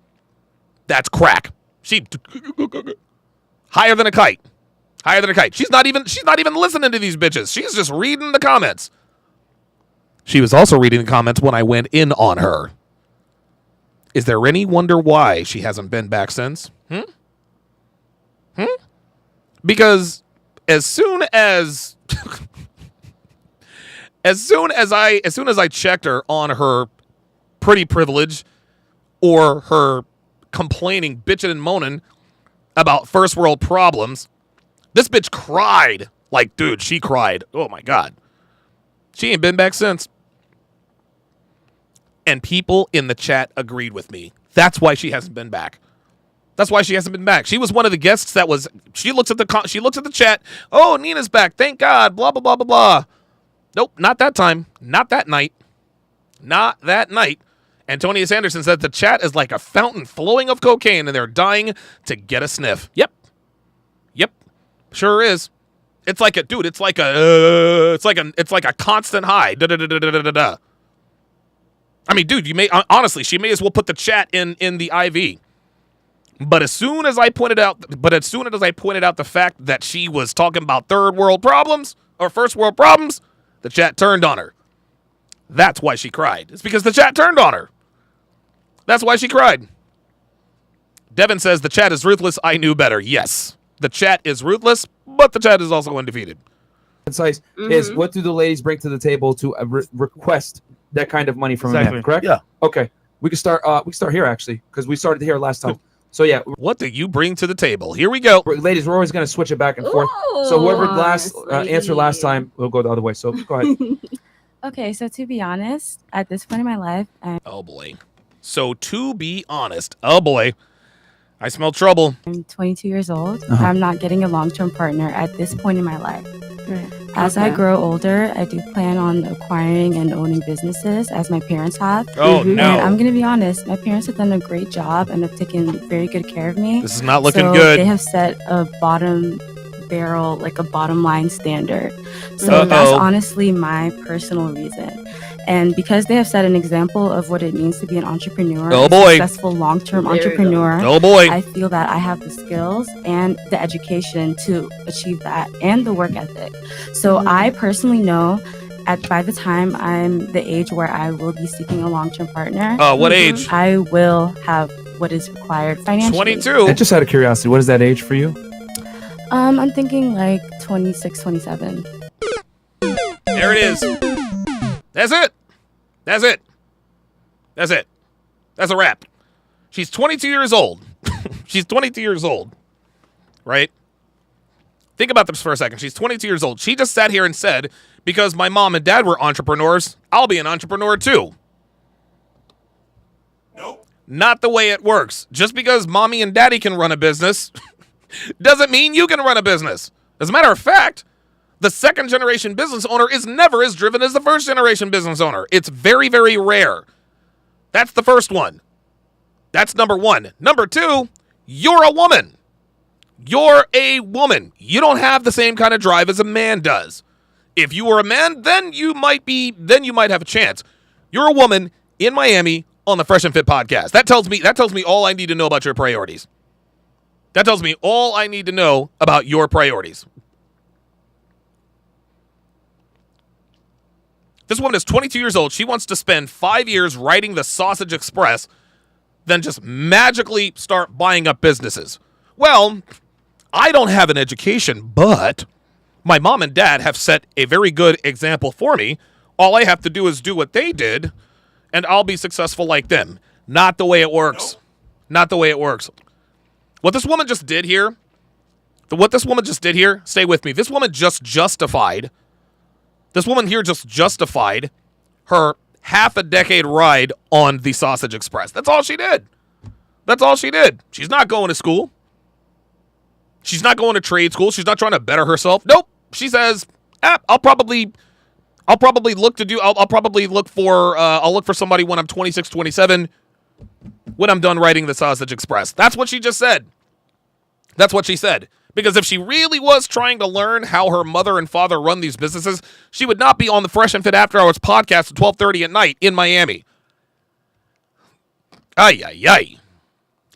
That's crack. She higher than a kite. She's not even listening to these bitches. She's just reading the comments. She was also reading the comments when I went in on her. Is there any wonder why she hasn't been back since? Because as soon as I checked her on her pretty privilege or her complaining, bitching and moaning about first world problems, this bitch cried. Like, dude, she cried. Oh my God. She ain't been back since. And people in the chat agreed with me. That's why she hasn't been back. She was one of the guests that was. She looks at the chat. Oh, Nina's back. Thank God. Blah blah blah blah blah. Nope, not that time. Not that night. Antonia Sanderson said the chat is like a fountain flowing of cocaine, and they're dying to get a sniff. Yep. Sure is. It's like a constant high. I mean, dude, honestly, she may as well put the chat in the IV. But as soon as I pointed out the fact that she was talking about third world problems or first world problems, the chat turned on her. That's why she cried. It's because the chat turned on her. That's why she cried. Devin says the chat is ruthless. I knew better. Yes, the chat is ruthless, but the chat is also undefeated. Concise is what do the ladies bring to the table to request that kind of money from a man? Correct? Yeah. Okay. We can start. We can start here actually because we started here last time. So yeah. What do you bring to the table? Here we go, ladies. We're always going to switch it back and forth. So whoever answered last time, we'll go the other way. So go ahead. Okay, so to be honest, at this point in my life, oh boy. So to be honest, oh boy, I smell trouble. I'm 22 years old. I'm not getting a long-term partner at this point in my life. As I grow older, I do plan on acquiring and owning businesses, as my parents have. Oh, no. And I'm going to be honest, my parents have done a great job and have taken very good care of me. This is not looking so good. They have set a bottom barrel, like a bottom line standard. So that's honestly my personal reason. And because they have set an example of what it means to be an entrepreneur, a successful long-term entrepreneur, I feel that I have the skills and the education to achieve that and the work ethic. So I personally know by the time I'm the age where I will be seeking a long-term partner. What age? I will have what is required financially. 22. And just out of curiosity, what is that age for you? I'm thinking like 26, 27. There it is. That's it. That's it. That's it. That's a wrap. She's 22 years old. She's 22 years old. Right? Think about this for a second. She's 22 years old. She just sat here and said, because my mom and dad were entrepreneurs, I'll be an entrepreneur too. Nope. Not the way it works. Just because mommy and daddy can run a business doesn't mean you can run a business. As a matter of fact, the second generation business owner is never as driven as the first generation business owner. It's very, very rare. That's the first one. That's number one. Number two, you're a woman. You're a woman. You don't have the same kind of drive as a man does. If you were a man, then you might have a chance. You're a woman in Miami on the Fresh and Fit podcast. That tells me all I need to know about your priorities. That tells me all I need to know about your priorities. This woman is 22 years old. She wants to spend 5 years writing the Sausage Express, then just magically start buying up businesses. Well, I don't have an education, but my mom and dad have set a very good example for me. All I have to do is do what they did, and I'll be successful like them. Not the way it works. Not the way it works. What this woman just did here, stay with me. This woman justified her half a decade ride on the Sausage Express. That's all she did. That's all she did. She's not going to school. She's not going to trade school. She's not trying to better herself. Nope. She says, I'll probably look for somebody when I'm 26, 27, when I'm done writing the Sausage Express. That's what she just said. That's what she said. Because if she really was trying to learn how her mother and father run these businesses, she would not be on the Fresh and Fit After Hours podcast at 12:30 at night in Miami. Ay, ay, ay.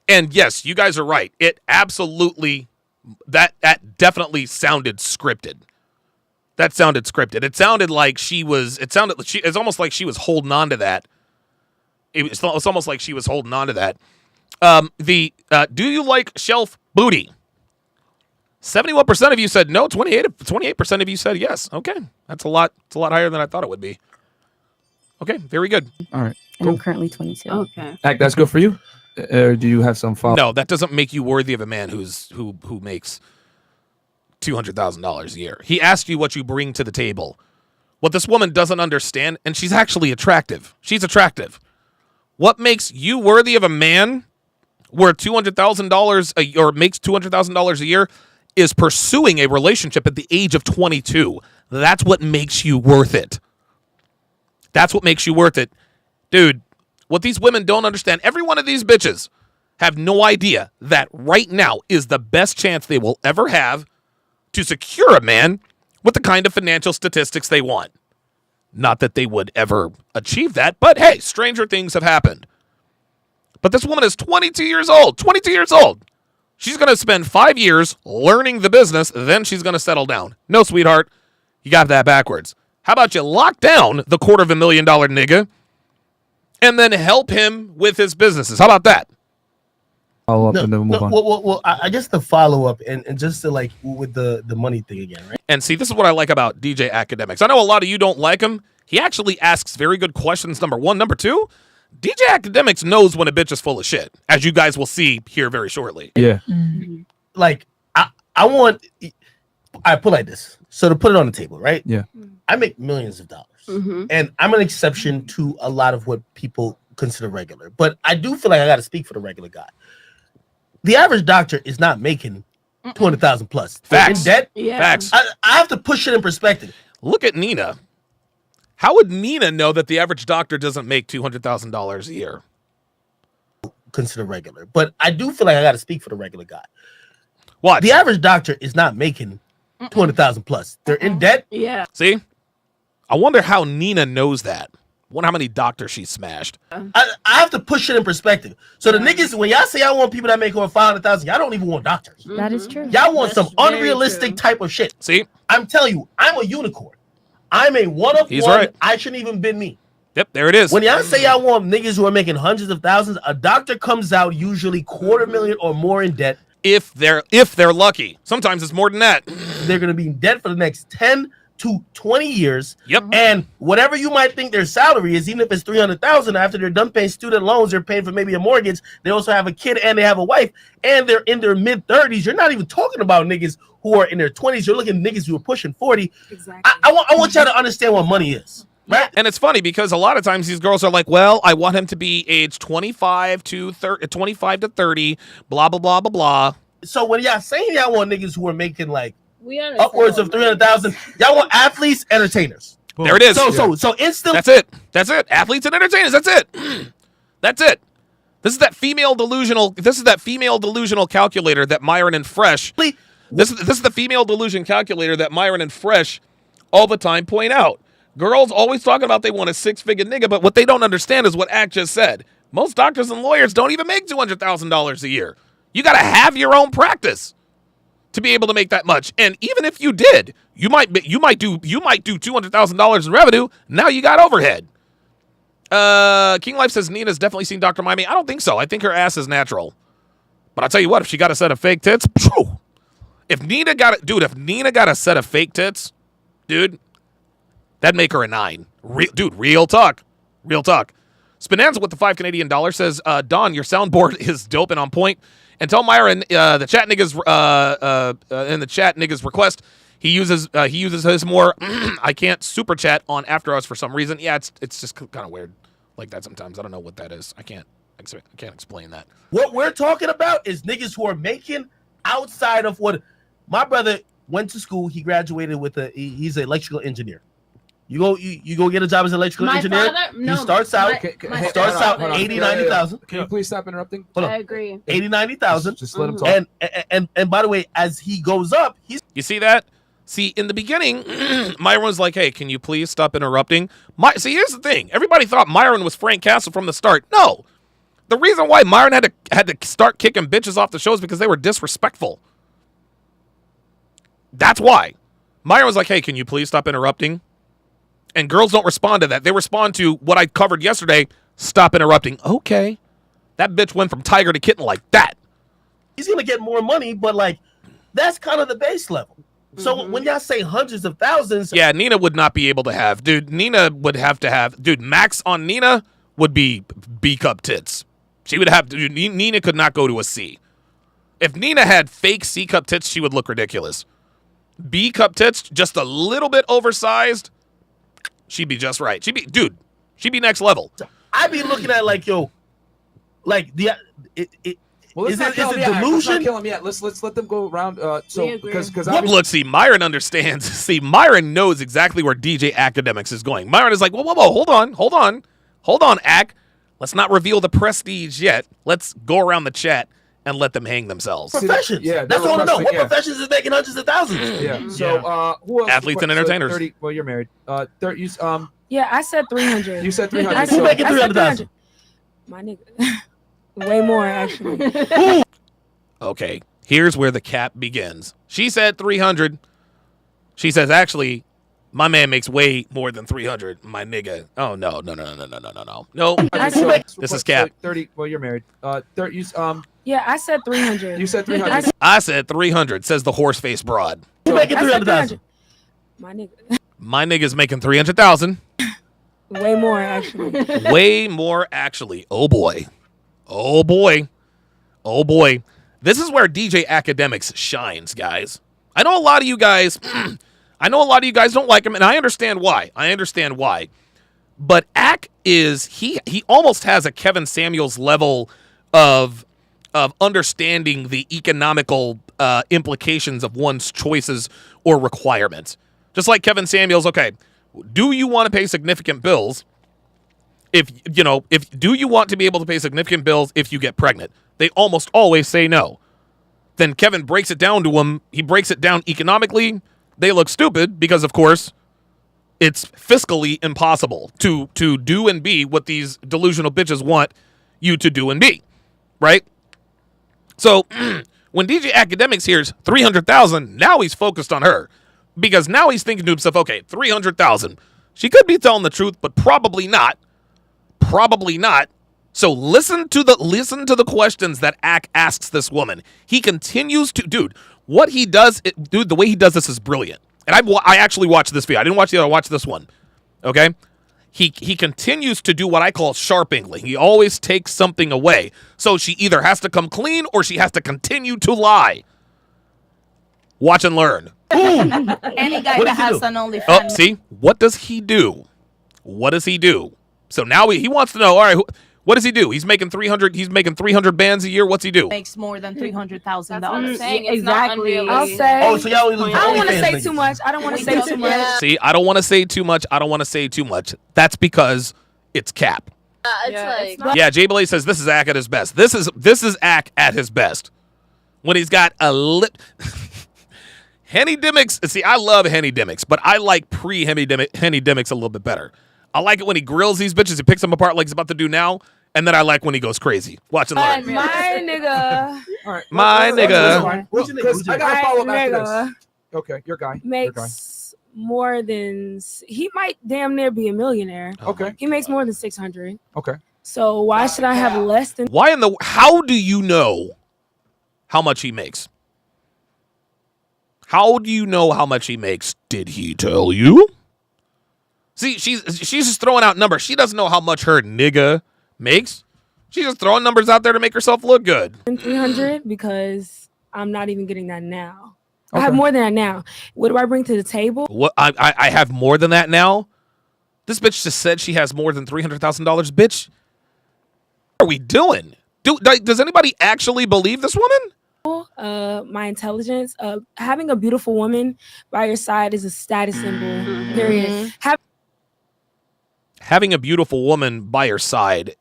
And yes, you guys are right. It absolutely, that definitely sounded scripted. That sounded scripted. It sounded like it's almost like she was holding on to that. It's almost like she was holding on to that. Do you like shelf booty? 71% of you said no. 28% of you said yes. Okay, that's a lot. It's a lot higher than I thought it would be. Okay, very good. All right. And I'm currently 22. Okay. That's good for you. Or do you have some follow? No, that doesn't make you worthy of a man who makes $200,000 a year. He asked you what you bring to the table. What this woman doesn't understand, and she's actually attractive. She's attractive. What makes you worthy of a man worth $200,000 or makes $200,000 a year is pursuing a relationship at the age of 22. That's what makes you worth it. That's what makes you worth it. Dude, what these women don't understand, every one of these bitches have no idea that right now is the best chance they will ever have to secure a man with the kind of financial statistics they want. Not that they would ever achieve that, but hey, stranger things have happened. But this woman is 22 years old. 22 years old. She's going to spend 5 years learning the business, then she's going to settle down. No, sweetheart, you got that backwards. How about you lock down the $250,000 nigga and then help him with his businesses? How about that? Follow up and then move on. Well, I guess the follow up and just to like with the money thing again, right? And see, this is what I like about DJ Academics. I know a lot of you don't like him. He actually asks very good questions, number one. Number two, DJ Academics knows when a bitch is full of shit, as you guys will see here very shortly. Yeah. Like, I put like this. So to put it on the table, right? Yeah. I make millions of dollars. And I'm an exception to a lot of what people consider regular. But I do feel like I got to speak for the regular guy. The average doctor is not making 200,000 plus. Facts. In debt? Yeah. Facts. I have to push it in perspective. Look at Nina. How would Nina know that the average doctor doesn't make $200,000 a year? Consider regular. But I do feel like I got to speak for the regular guy. What? The average doctor is not making 200,000 plus. They're in debt. Yeah. See? I wonder how Nina knows that. I wonder how many doctors she smashed. I have to push it in perspective. So the niggas, when y'all say y'all want people that make over 500,000, y'all don't even want doctors. That is true. Y'all want some unrealistic type of shit. See? I'm telling you, I'm a unicorn. I'm a one of He's one. right. I shouldn't even been me. Yep, there it is. When y'all say y'all want niggas who are making hundreds of thousands, a doctor comes out usually $250,000 or more in debt. If they're lucky. Sometimes it's more than that. They're gonna be in debt for the next 10 to 20 years. Yep. And whatever you might think their salary is, even if it's 300,000, after they're done paying student loans, they're paying for maybe a mortgage. They also have a kid and they have a wife, and they're in their mid 30s. You're not even talking about niggas who are in their 20s. You're looking at niggas who are pushing 40. Exactly. I want y'all to understand what money is. Right? And it's funny because a lot of times these girls are like, well, I want him to be age 25 to 30, blah, blah, blah, blah, blah. So when y'all saying y'all want niggas who are making like We understand upwards of 300,000, y'all want athletes, entertainers. There it is. So instantly. That's it. Athletes and entertainers. That's it. That's it. This is that female delusional calculator that Myron and Fresh. This is the female delusion calculator that Myron and Fresh all the time point out. Girls always talking about they want a six-figure nigga, but what they don't understand is what Act just said. Most doctors and lawyers don't even make $200,000 a year. You got to have your own practice to be able to make that much. And even if you did, you might do $200,000 in revenue. Now you got overhead. King Life says Nina's definitely seen Dr. Miami. I don't think so. I think her ass is natural. But I'll tell you what, if she got a set of fake tits, phew, if Nina got a set of fake tits, dude, that'd make her a 9. Real talk. Spinanza with the $5 Canadian says, Don, your soundboard is dope and on point. And tell Myron the chat niggas in the chat niggas request he uses his more I can't super chat on After Us for some reason. Yeah, it's just kind of weird like that sometimes. I don't know what that is. I can't explain that. What we're talking about is niggas who are making outside of what my brother went to school. He graduated with he's an electrical engineer. You go get a job as an electrical engineer. He starts out 80, 90,000. Can you please stop interrupting? I agree. 80, 90,000. Just let him talk. And by the way, as he goes up, you see that? See, in the beginning, Myron was like, hey, can you please stop interrupting? See, here's the thing. Everybody thought Myron was Frank Castle from the start. No. The reason why Myron had to start kicking bitches off the show is because they were disrespectful. That's why. Myron was like, hey, can you please stop interrupting? And girls don't respond to that. They respond to what I covered yesterday. Stop interrupting. Okay. That bitch went from tiger to kitten like that. He's going to get more money, but like, that's kind of the base level. So when y'all say hundreds of thousands. Yeah, Nina would not be able to have. Dude, Nina would have to have. Dude, max on Nina would be B-cup tits. She would have. Dude, Nina could not go to a C. If Nina had fake C-cup tits, she would look ridiculous. B-cup tits, just a little bit oversized. She'd be just right. She'd be next level. I'd be looking at like, yo, like well, is it delusion? Let's not kill him yet. Let's let them go around. Look, see, Myron understands. See, Myron knows exactly where DJ Academics is going. Myron is like, whoa, hold on, Ac. Let's not reveal the prestige yet. Let's go around the chat and let them hang themselves. Professions. Yeah, that's all I know. What professions is making hundreds of thousands? Yeah. So who else? Athletes and entertainers. 30, well, you're married. Yeah, I said 300. You said 300. I So said making 300,000. My nigga. Way more, actually. Okay, here's where the cap begins. She said 300. She says, actually, my man makes way more than 300. My nigga. Oh, no. No. This is cap. 30. Well, you're married. 30. Yeah, I said 300. You said 300. I said 300, says the horse face broad. Who's making 300,000? My nigga. My nigga's making 300,000. Way more, actually. Way more, actually. Oh, boy. Oh, boy. Oh, boy. This is where DJ Academics shines, guys. I know a lot of you guys don't like him, and I understand why. But Ack is, he almost has a Kevin Samuels level of understanding the economical implications of one's choices or requirements. Just like Kevin Samuels, okay, do you want to pay significant bills? Do you want to be able to pay significant bills if you get pregnant? They almost always say no. Then Kevin breaks it down to them. He breaks it down economically. They look stupid because, of course, it's fiscally impossible to do and be what these delusional bitches want you to do and be, right? So when DJ Academics hears 300,000, now he's focused on her because now he's thinking to himself, okay, 300,000. She could be telling the truth, but probably not. Probably not. So listen to the questions that Ack asks this woman. He continues to, what he does, the way he does this is brilliant. And I actually watched this video. I didn't watch the other, I watched this one. Okay? He continues to do what I call sharpingly. He always takes something away. So she either has to come clean or she has to continue to lie. Watch and learn. Any guy that has an OnlyFans. Oh, see? What does he do? So now he wants to know, all right, what does he do? He's making 300 bands a year. What's he do? Makes more than $300,000. Exactly. I'll say. Oh, so y'all I don't want to say too much. I don't want to say too much. See, I don't want to say too much. That's because it's cap. Yeah, Jay Blaze says this is Ack at his best. This is Ack at his best. When he's got a lip. Henny Dimmicks. See, I love Henny Dimmicks, but I like pre-Henny Dimmicks a little bit better. I like it when he grills these bitches. He picks them apart like he's about to do now. And then I like when he goes crazy. Watch and learn. My nigga. All right. My nigga. I got to follow up after this. Okay, your guy. Makes more than, he might damn near be a millionaire. Okay. He makes more than 600. Okay. So why should I have less than? How do you know how much he makes? How do you know how much he makes? Did he tell you? See, she's just throwing out numbers. She doesn't know how much her nigga makes. She's just throwing numbers out there to make herself look good. 300 because I'm not even getting that now. Okay. I have more than that now. What do I bring to the table? What I have more than that now? This bitch just said she has more than $300,000, bitch. What are we doing? Does anybody actually believe this woman? My intelligence. Having a beautiful woman by your side is a status symbol. Period. Having a beautiful woman by your side,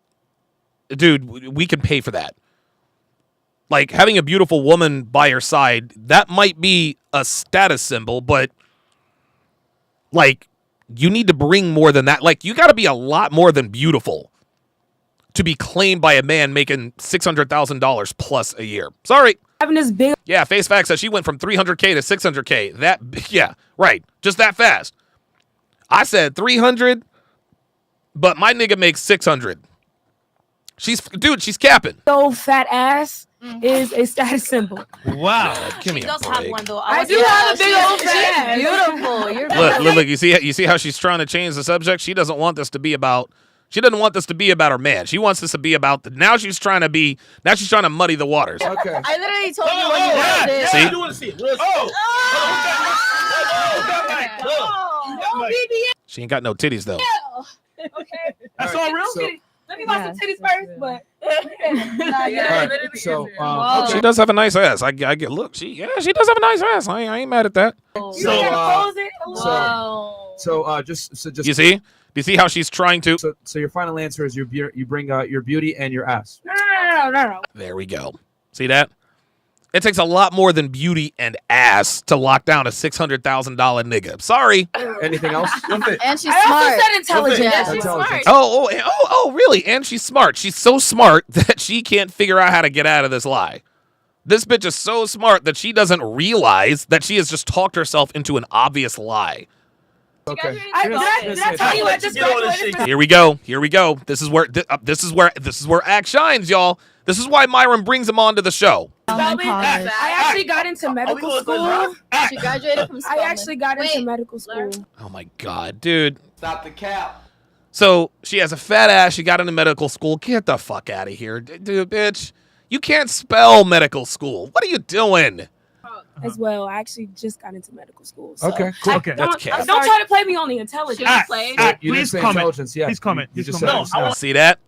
dude, we can pay for that. Like, having a beautiful woman by your side, that might be a status symbol, but, like, you need to bring more than that. Like, you got to be a lot more than beautiful to be claimed by a man making $600,000 plus a year. Sorry. Having this big. Yeah, Face Facts says she went from 300K to 600K. Yeah, right. Just that fast. I said 300. But my nigga makes 600. She's capping. Old fat ass is a status symbol. Wow. Give me a break. Have one though. I do have a big old fat ass. Beautiful. You're look. You see how she's trying to change the subject? She doesn't want this to be about. She doesn't want this to be about her man. She wants this to be about now she's trying to muddy the waters. Okay. I literally told you what you wanted. See? I do want to see it. She ain't got no titties though. Okay. That's all real? Let me buy some titties first, but she does have a nice ass. I get look. She does have a nice ass. I ain't mad at that. Just you see? Do you see how she's trying to? So your final answer is you bring your beauty and your ass. No. There we go. See that? It takes a lot more than beauty and ass to lock down a $600,000 nigga. Sorry. Anything else? And she's I smart. also said intelligent. Yeah, she's smart. Oh, really? And she's smart. She's so smart that she can't figure out how to get out of this lie. This bitch is so smart that she doesn't realize that she has just talked herself into an obvious lie. Okay. Did I tell you I just graduated from Here we go. This is where Act shines, y'all. This is why Myron brings him onto the show. I actually got into medical school. She graduated from I actually got into medical school. Oh my god, dude. Stop the cap. So she has a fat ass. She got into medical school. Get the fuck out of here, dude, bitch. You can't spell medical school. What are you doing? As well, I actually just got into medical school. So Okay, cool. Okay, that's don't try to play me on the intelligence. You didn't say intelligence, yeah. Please comment. You just No, said See that?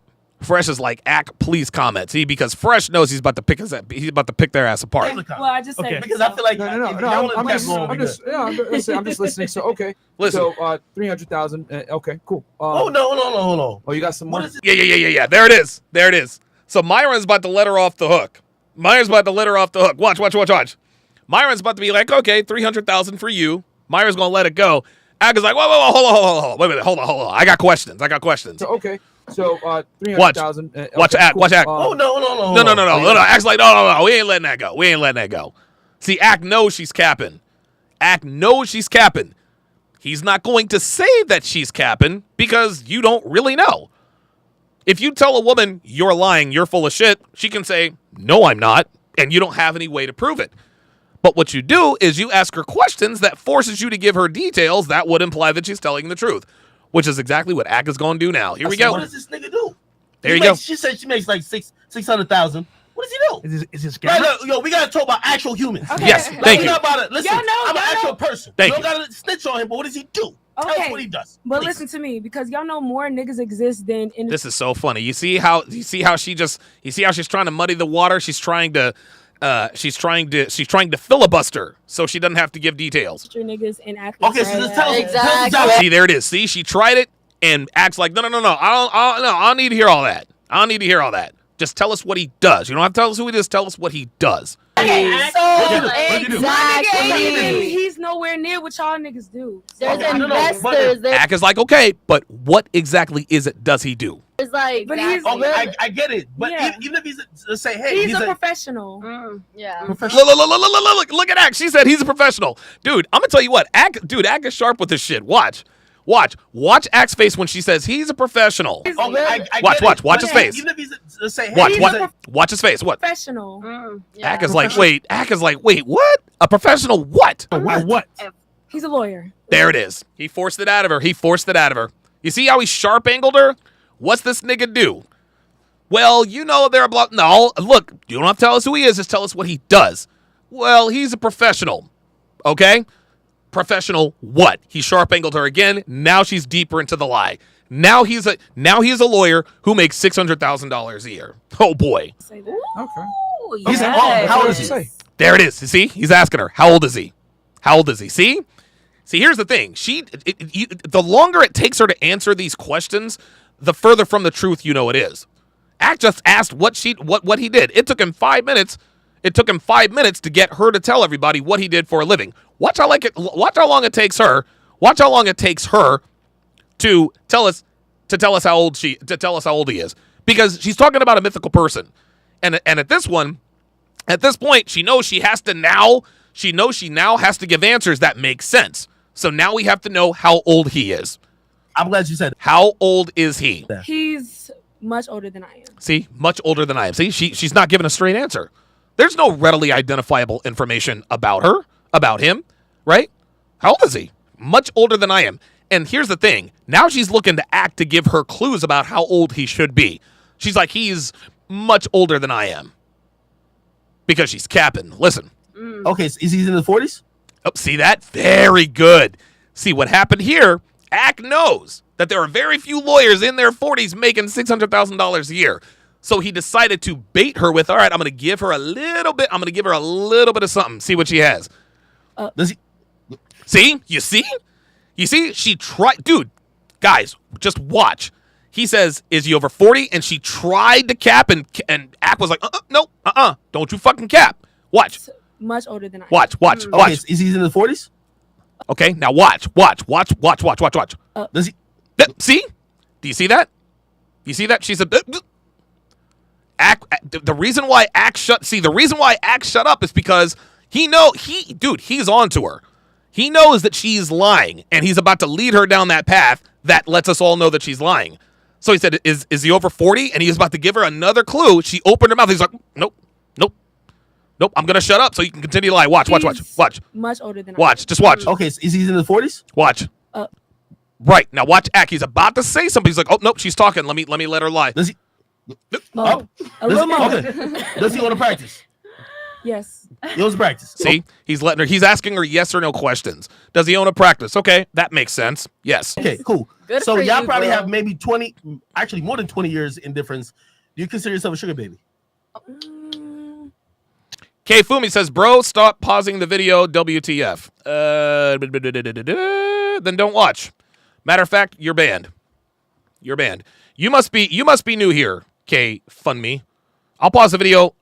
Fresh is like, Act, please comment. See, because Fresh knows he's about to pick their ass apart. Well, I just said Because I feel like No, I'm just listening. So okay, Listen. So 300,000. Okay, cool. Hold on. Oh, you got some more? Yeah. There it is. So Myron's about to let her off the hook. Watch. Myron's about to be like, okay, 300,000 for you. Myron's gonna let it go. Act is like, whoa, hold on. Wait a minute, hold on. I got questions. So okay. So 300,000. Watch Act. No. No. Act's like, no. We ain't letting that go. See, Act knows she's capping. He's not going to say that she's capping because you don't really know. If you tell a woman you're lying, you're full of shit, she can say, no, I'm not, and you don't have any way to prove it. But what you do is you ask her questions that forces you to give her details that would imply that she's telling the truth, which is exactly what Ack is going to do now. Here we go. What does this nigga do? There you go. She said she makes like 600,000. What does he do? Is this Yo, we gotta talk about actual humans. Okay. Yes, thank you. Listen, I'm an actual person. Thank you. Don't gotta snitch on him, but what does he do? Tell us what he does. But listen to me, because y'all know more niggas exist than in This is so funny. You see how she's trying to muddy the water? She's trying to filibuster so she doesn't have to give details. niggas and act. Okay, so just tell us. See, there it is. See, she tried it and acts like, no. I don't need to hear all that. Just tell us what he does. You don't have to tell us who he is. Tell us what he does. Exactly. He's nowhere near what y'all niggas do. There's investors. Ack is like, okay, but what exactly does he do? There's like, but he's. I get it, but even if he's let's say, hey, he's a professional. Yeah. Look at Ack. She said he's a professional, dude. I'm gonna tell you what, Ack is sharp with this shit. Watch Ack's face when she says he's a professional. Watch his face. Even if he's let's say, hey, watch his face. What? Professional. Ack is like, wait, what? A professional what? What? He's a lawyer. There it is. He forced it out of her. You see how he sharp angled her? What's this nigga do? Well, you know they're about. No, look, you don't have to tell us who he is. Just tell us what he does. Well, he's a professional. Okay? Professional what? He sharp angled her again. Now she's deeper into the lie. Now he's a lawyer who makes $600,000 a year. Oh boy. Okay. He's how old is he? There it is. You see? He's asking her, how old is he? See, here's the thing. The longer it takes her to answer these questions, the further from the truth you know it is. Ack just asked what he did. It took him 5 minutes. It took him 5 minutes to get her to tell everybody what he did for a living. Watch how long it takes her. Watch how long it takes her to tell us how old he is, because she's talking about a mythical person, and at this point she knows she now has to give answers that make sense. So now we have to know how old he is. I'm glad you said it. How old is he? He's much older than I am. See, much older than I am. See, she's not giving a straight answer. There's no readily identifiable information about him, right? How old is he? Much older than I am. And here's the thing. Now she's looking to Act to give her clues about how old he should be. She's like, he's much older than I am. Because she's capping. Listen. Okay, is he in the 40s? Oh, see that? Very good. See, what happened here, Act knows that there are very few lawyers in their 40s making $600,000 a year. So he decided to bait her with, all right, I'm going to give her a little bit of something. See what she has. Does he? See? You see? She tried. Dude, guys, just watch. He says, is he over 40? And she tried to cap, and Ack was like, no, don't you fucking cap. Watch. Much older than I am. Watch. Okay, is he in the 40s? Okay, now watch. Does he? See? Do you see that? You see that? She's a Ack. The reason why Ack shut up is because he's on to her. He knows that she's lying, and he's about to lead her down that path that lets us all know that she's lying. So he said, is he over 40? And he was about to give her another clue. She opened her mouth. He's like, nope. I'm going to shut up so you can continue to lie. Watch. Much older than I am. Just watch. Okay, is he in the 40s? Watch. Right. Now watch Ack. He's about to say something. He's like, oh, nope, she's talking. Let me let her lie. Does he? A little more. Okay. Does he want to practice? Yes. He owns practice. See, he's letting her. He's asking her yes or no questions. Does he own a practice? Okay, that makes sense. Yes. Okay, cool. Good so for y'all you, probably girl. have maybe 20, actually more than 20 years in difference. Do you consider yourself a sugar baby? K Fumi says, bro, stop pausing the video. WTF? Then don't watch. Matter of fact, you're banned. You must be new here. K Fund Me. I'll pause the video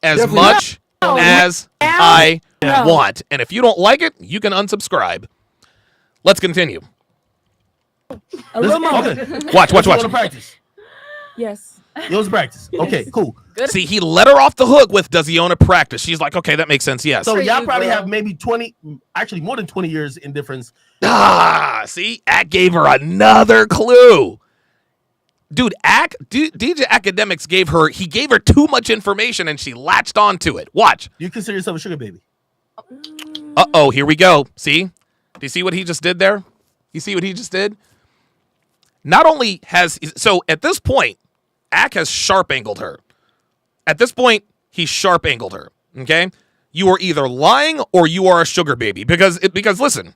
as much as I want. And if you don't like it, you can unsubscribe. Let's continue. A little more. Okay. Watch. Want to practice? Yes. He owns practice. Okay, cool. See, he let her off the hook with, does he own a practice? She's like, okay, that makes sense, yes. So y'all probably have maybe 20, actually more than 20 years in difference. See? Ack gave her another clue. Dude, DJ Academics gave her too much information and she latched onto it. Watch. Do you consider yourself a sugar baby? Uh-oh, here we go. See? Do you see what he just did there? You see what he just did? Not only so at this point, Ack has sharp angled her. At this point, he sharp angled her. Okay? You are either lying or you are a sugar baby. Because listen,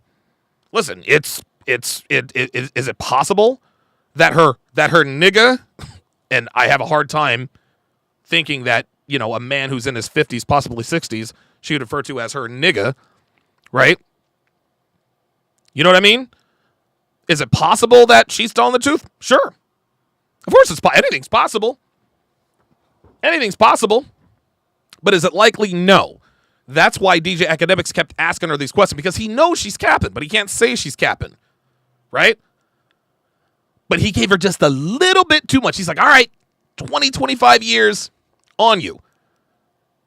is it possible that her nigga, and I have a hard time thinking that, a man who's in his 50s, possibly 60s, she would refer to as her nigga, right? You know what I mean? Is it possible that she's telling the truth? Sure. Of course, anything's possible. Anything's possible. But is it likely? No. That's why DJ Academics kept asking her these questions, because he knows she's capping, but he can't say she's capping. Right? But he gave her just a little bit too much. He's like, all right, 20, 25 years on you.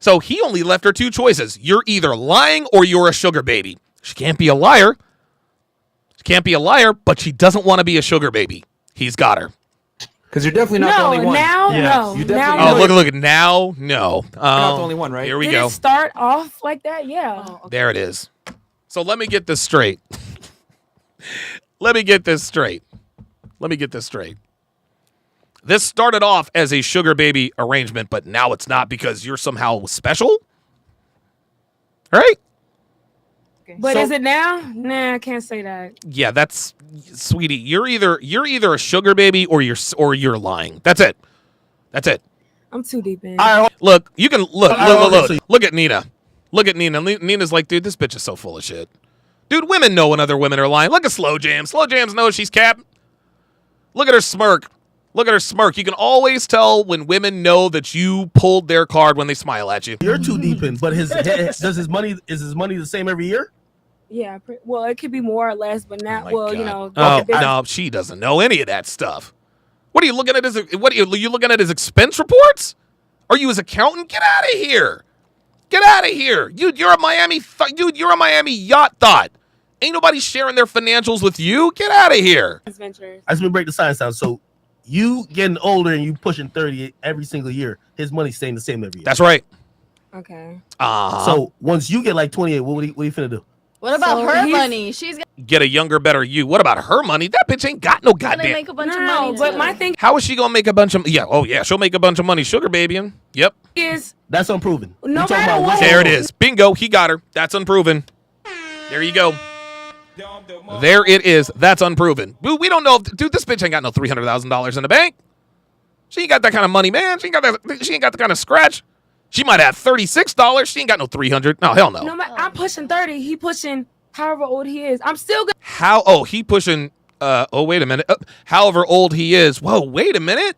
So he only left her two choices. You're either lying or you're a sugar baby. She can't be a liar. But she doesn't want to be a sugar baby. He's got her. Because you're definitely not the only one. No. You look. Now, no. You're not the only one, right? Here we Did go. it start off like that? Yeah. Oh, okay. There it is. So let me get this straight. Let me get this straight. This started off as a sugar baby arrangement, but now it's not because you're somehow special? Right? But is it now? Nah, I can't say that. Yeah, that's, sweetie. You're either a sugar baby or you're lying. That's it. I'm too deep in. Look, you can look at Nina. Look at Nina. Nina's like, dude, this bitch is so full of shit. Dude, women know when other women are lying. Look at Slow Jams. Slow Jams knows she's capped. Look at her smirk. You can always tell when women know that you pulled their card when they smile at you. You're too deep in, but is his money the same every year? Yeah, well, it could be more or less, but not. No, she doesn't know any of that stuff. What are you looking at? Are you looking at his expense reports? Are you his accountant? Get out of here! You're a Miami yacht thought. Ain't nobody sharing their financials with you. Get out of here. I just want to break the science down. So you getting older and you pushing 30 every single year. His money's staying the same every year. That's right. Okay. So once you get like 28, what are you finna do? What about her money? She's gonna Get a younger, better you. What about her money? That bitch ain't got no goddamn. make a bunch of money. But my thing How is she gonna make a bunch of? Yeah. Oh yeah, she'll make a bunch of money. Sugar babying. Yep. is That's unproven. no matter what. There it is. Bingo. He got her. That's unproven. There you go. There it is. That's unproven. We don't know. Dude, this bitch ain't got no $300,000 in the bank. She ain't got that kind of money, man. She ain't got the kind of scratch. She might have $36. She ain't got no 300. No, hell no. I'm pushing 30. He pushing however old he is. I'm still gonna. How? Oh, he pushing Oh, wait a minute. However old he is. Whoa, wait a minute.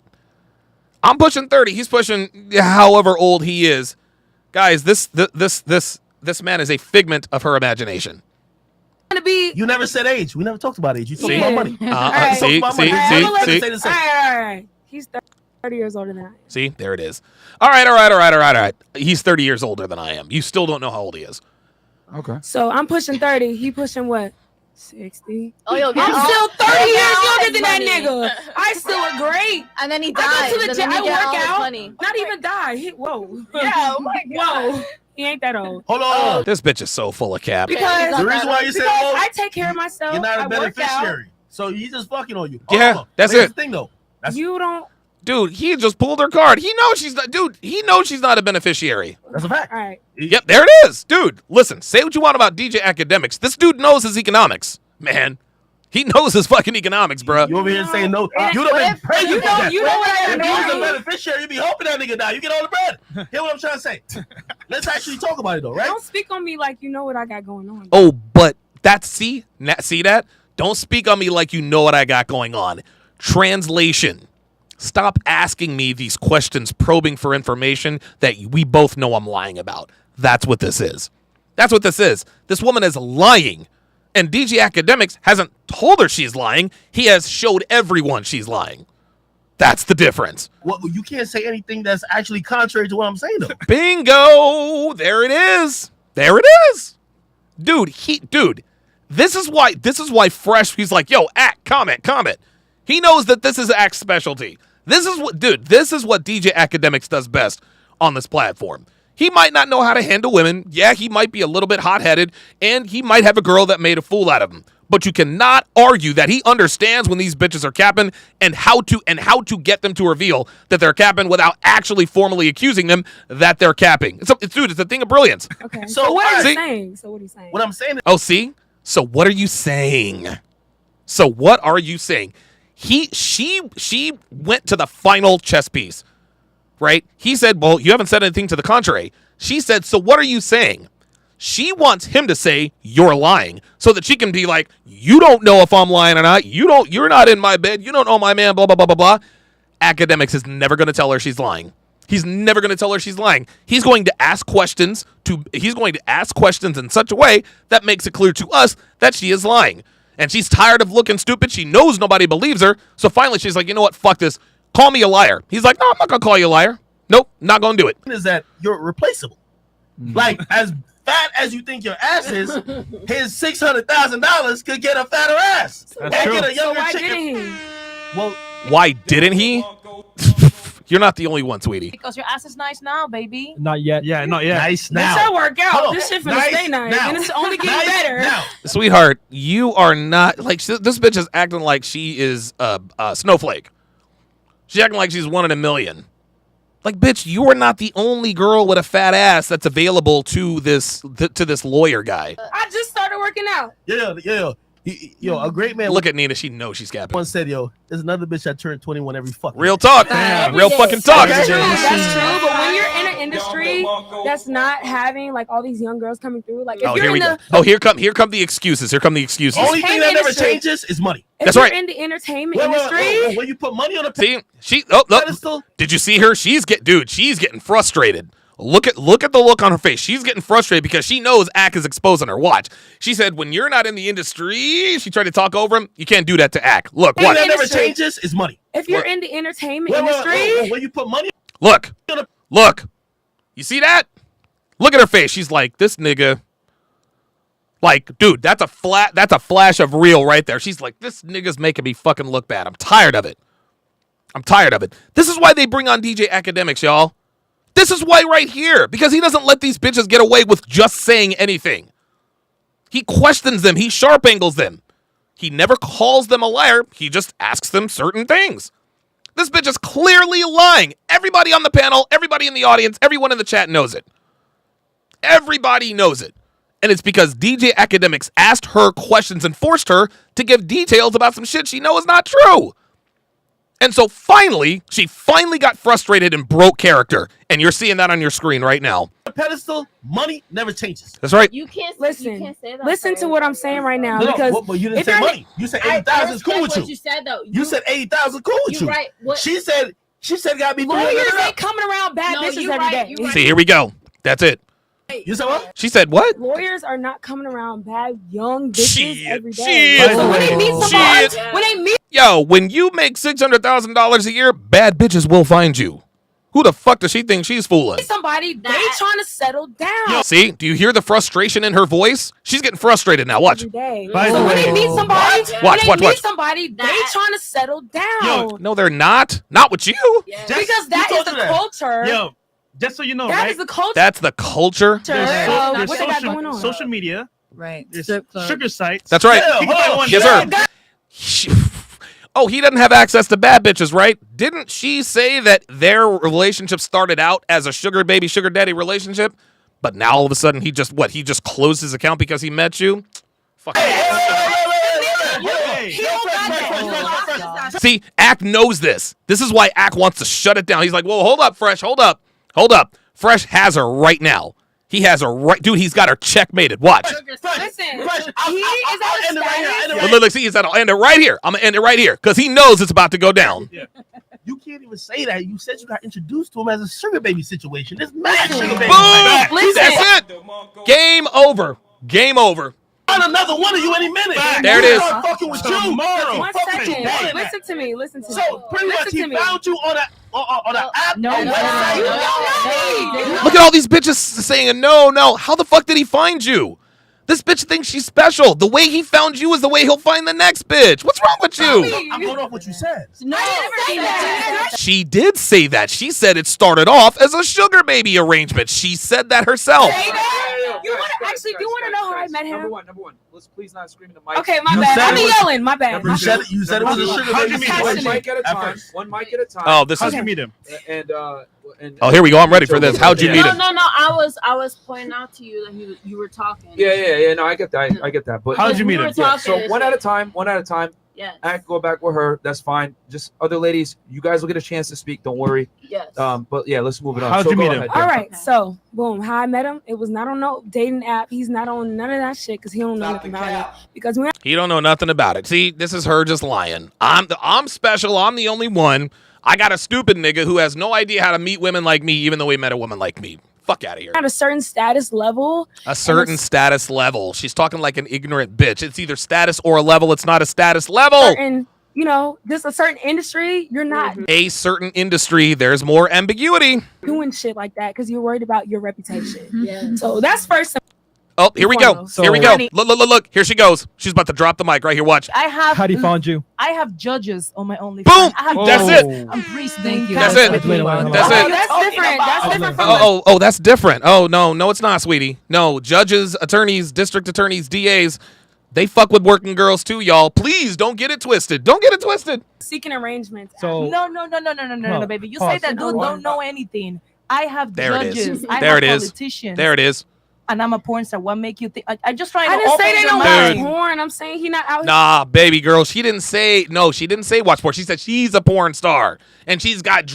I'm pushing 30. He's pushing however old he is. Guys, this man is a figment of her imagination. You never said age. We never talked about age. You talked about money. See. All right. He's 30 years older than I am. See, there it is. All right. He's 30 years older than I am. You still don't know how old he is. Okay. So I'm pushing 30. He pushing what? 60. Oh, yo, I'm still 30 years younger than that nigga. I still look great. And then he I died. go to the gym. I work out. Money. Not even die. Whoa. Yeah, oh my God. Whoa. He ain't that old. Hold on. This bitch is so full of cap. Because The reason why you say old, I take care of myself. you're not I a work beneficiary. So he's just fucking on you. Yeah, Hold on. that's Here's it. the thing, though. You don't. Dude, he just pulled her card. He knows she's not. Dude, he knows she's not a beneficiary. That's a fact. All right. Yep, there it is. Dude, listen, say what you want about DJ Academics. This dude knows his economics, man. He knows his fucking economics, bro. You over here saying no. You'd have been praying for that. If you was a beneficiary, you'd be hoping that nigga die. You get all the bread. Hear what I'm trying to say? Let's actually talk about it, though, right? Don't speak on me like you know what I got going on. Oh, but that's, see that? Don't speak on me like you know what I got going on. Translation. Stop asking me these questions, probing for information that we both know I'm lying about. That's what this is. That's what this is. This woman is lying. And DJ Academics hasn't told her she's lying. He has showed everyone she's lying. That's the difference. Well, you can't say anything that's actually contrary to what I'm saying, though. Bingo! There it is. There it is. Dude, this is why Fresh, he's like, yo, act, comment. He knows that this is Act's specialty. This is what DJ Academics does best on this platform. He might not know how to handle women. Yeah, he might be a little bit hot-headed, and he might have a girl that made a fool out of him. But you cannot argue that he understands when these bitches are capping and how to get them to reveal that they're capping without actually formally accusing them that they're capping. It's a thing of brilliance. Okay. So what are you saying? So what are you saying? What I'm saying is, oh, see? So what are you saying? She went to the final chess piece. Right? He said, well, you haven't said anything to the contrary. She said, so what are you saying? She wants him to say, you're lying, so that she can be like, you don't know if I'm lying or not. You're not in my bed. You don't know my man, blah, blah, blah, blah, blah. Academics is never going to tell her she's lying. He's never going to tell her she's lying. He's going to ask questions in such a way that makes it clear to us that she is lying. And she's tired of looking stupid. She knows nobody believes her. So finally she's like, you know what? Fuck this. Call me a liar. He's like, no, I'm not going to call you a liar. Nope, not going to do it. Is that you're replaceable. Like, as fat as you think your ass is, his $600,000 could get a fatter ass. That's true. Get a younger Why chicken. didn't he? Well, why didn't he? You're not the only one, sweetie. Because your ass is nice now, baby. Not yet. Yeah, not yet. Nice This now. will work Hold out. on. This shit finna Nice stay nice. now. And it's only getting Nice better. now. Sweetheart, you are not, like, this bitch is acting like she is a snowflake. She's acting like she's one in a million. Like, bitch, you are not the only girl with a fat ass that's available to this lawyer guy. I just started working out. Yo, a great man. Look at Nina. She knows she's capping. Once said, yo, there's another bitch that turned 21 every fucking Real talk. Real fucking talk. That's true. That's true. But when you're in an industry that's not having like all these young girls coming through, like if Oh, you're here we in go. the Oh, here come the excuses. Here come the excuses. Only thing that never industry. changes is money. if That's you're right. in the entertainment industry, Wait, when you put money on a See, pedestal, did you see her? She's getting frustrated. Look at the look on her face. She's getting frustrated because she knows Ack is exposing her. Watch. She said, when you're not in the industry, she tried to talk over him. You can't do that to Ack. Look, thing watch. that never changes is money. if you're in the entertainment industry, When you put money Look. You see that? Look at her face. She's like, this nigga. Like, dude, that's a flash of real right there. She's like, this nigga's making me fucking look bad. I'm tired of it. This is why they bring on DJ Academics, y'all. This is why right here. Because he doesn't let these bitches get away with just saying anything. He questions them. He sharp angles them. He never calls them a liar. He just asks them certain things. This bitch is clearly lying. Everybody on the panel, everybody in the audience, everyone in the chat knows it. Everybody knows it. And it's because DJ Academics asked her questions and forced her to give details about some shit she knows is not true. And so she finally got frustrated and broke character. And you're seeing that on your screen right now. The pedestal, money never changes. That's right. You can't listen. Listen to what I'm saying right now. No, because but you didn't say money. You said 80,000 is cool with you. What you said though. You said 80,000 cool with you. Right. She said gotta be lawyers ain't coming around bad bitches every day. See, here we go. That's it. You said what? She said what? Lawyers are not coming around bad young bitches every day. Shit. So when they meet someone, when they meet, Yo, when you make $600,000 a year, bad bitches will find you. Who the fuck does she think she's fooling? somebody, they trying to settle down. See, do you hear the frustration in her voice? She's getting frustrated now. Watch. Every day. By the So when way- they meet somebody, Watch. somebody, they trying to settle down. No, they're not. Not with you. Because that is the culture. Yo, just so you know, That right? is the culture. That's the culture. There's what they got going on. social media. Right. There's sugar sites. That's right. You can find one Yes, sir. Oh, he doesn't have access to bad bitches, right? Didn't she say that their relationship started out as a sugar baby, sugar daddy relationship? But now all of a sudden he just closed his account because he met you? Fuck. See, Ack knows this. This is why Ack wants to shut it down. He's like, whoa, hold up, Fresh, hold up. Fresh has her right now. He has her right, dude. He's got her checkmated. Watch. Listen, he is at Look, see, he said, I'll end it right here. I'm gonna end it right here because he knows it's about to go down. You can't even say that. You said you got introduced to him as a sugar baby situation. This mad sugar baby. Boom! That's it. Game over. Game over. On another one of you any minute. There it is. Fucking with you. One second. Listen to me. Listen to me. So pretty much he found you on an app. No, a website. Look at all these bitches saying no. How the fuck did he find you? This bitch thinks she's special. The way he found you is the way he'll find the next bitch. What's wrong with you? I'm going off what you said. No, I didn't say that. She did say that. She said it started off as a sugar baby arrangement. She said that herself. Say that? You want to actually? Do you want to know how I met him? Number one. Let's please not scream in the mic. Okay, my bad. I'm yelling. My bad. You said it was a sugar baby. One mic at a time. One mic at a time. Oh, this How'd is. you meet him? And Oh, here we go. I'm ready for this. How'd you meet him? No. I was pointing out to you that you were talking. Yeah. No, I get that. I get that. But How'd you meet him? Yeah, so one at a time. Yes. Act, go back with her. That's fine. Just other ladies, you guys will get a chance to speak. Don't worry. Yes. But yeah, let's move it on. How'd you meet him? All right, so boom, how I met him. It was not on no dating app. He's not on none of that shit because he don't know nothing about it. Because we He don't know nothing about it. See, this is her just lying. I'm special. I'm the only one. I got a stupid nigga who has no idea how to meet women like me, even though he met a woman like me. Fuck out of here. at a certain status level. A certain status level. She's talking like an ignorant bitch. It's either status or a level. It's not a status level. Certain, just a certain industry, you're not A certain industry, there's more ambiguity. doing shit like that because you're worried about your reputation. Yeah. So that's first. Oh, here we go. So- Here we go. Look. Here she goes. She's about to drop the mic right here. Watch. I have. How'd he find you? I have judges on my OnlyFans. Boom! I have That's judges. it. I'm priest. Thank you. That's it. Wait. That's Oh, it. that's different. That's different from Oh, that's different. Oh, no, it's not, sweetie. No, judges, attorneys, district attorneys, DAs, they fuck with working girls too, y'all. Please don't get it twisted. Don't get it twisted. seeking arrangements. So No, baby. You say that dude don't know anything. I have There it judges. is. I There have it is. politicians. There it is. And I'm a porn star. What make you think? I just trying to I didn't open say they your don't mind. watch porn. I'm saying he not out here. Nah, baby girl. She didn't say watch porn. She said she's a porn star. And she's got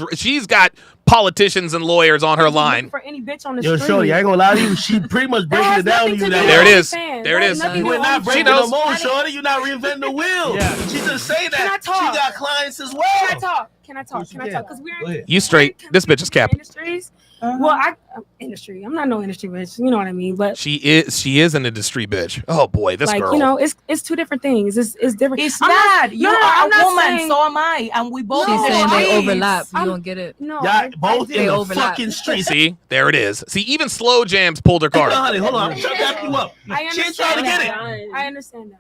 politicians and lawyers on her line. For any bitch on the Yo, street. Shorty, I ain't gonna lie to you. She pretty much breaking it down to you. There it is. There it is. You are not breaking no more, Shorty. You're not reinventing the wheel. Yeah. She just say that. Can I talk? She got clients as well. Can I talk? Can I talk? Because we're in You straight. This bitch is capping. industries. Well, industry. I'm not no industry bitch. You know what I mean? But She is an industry bitch. Oh boy, this like girl. it's two different things. It's different. It's I'm not. You are I'm a not woman, saying- so am I, and we both. She's saying they Please. overlap. You don't get it. No, Y'all both in the overlap. fucking streets. See, there it is. See, even Slow Jams pulled her card. Honey, hold on. I'm trying to back you up. I She ain't trying to get it. I understand that.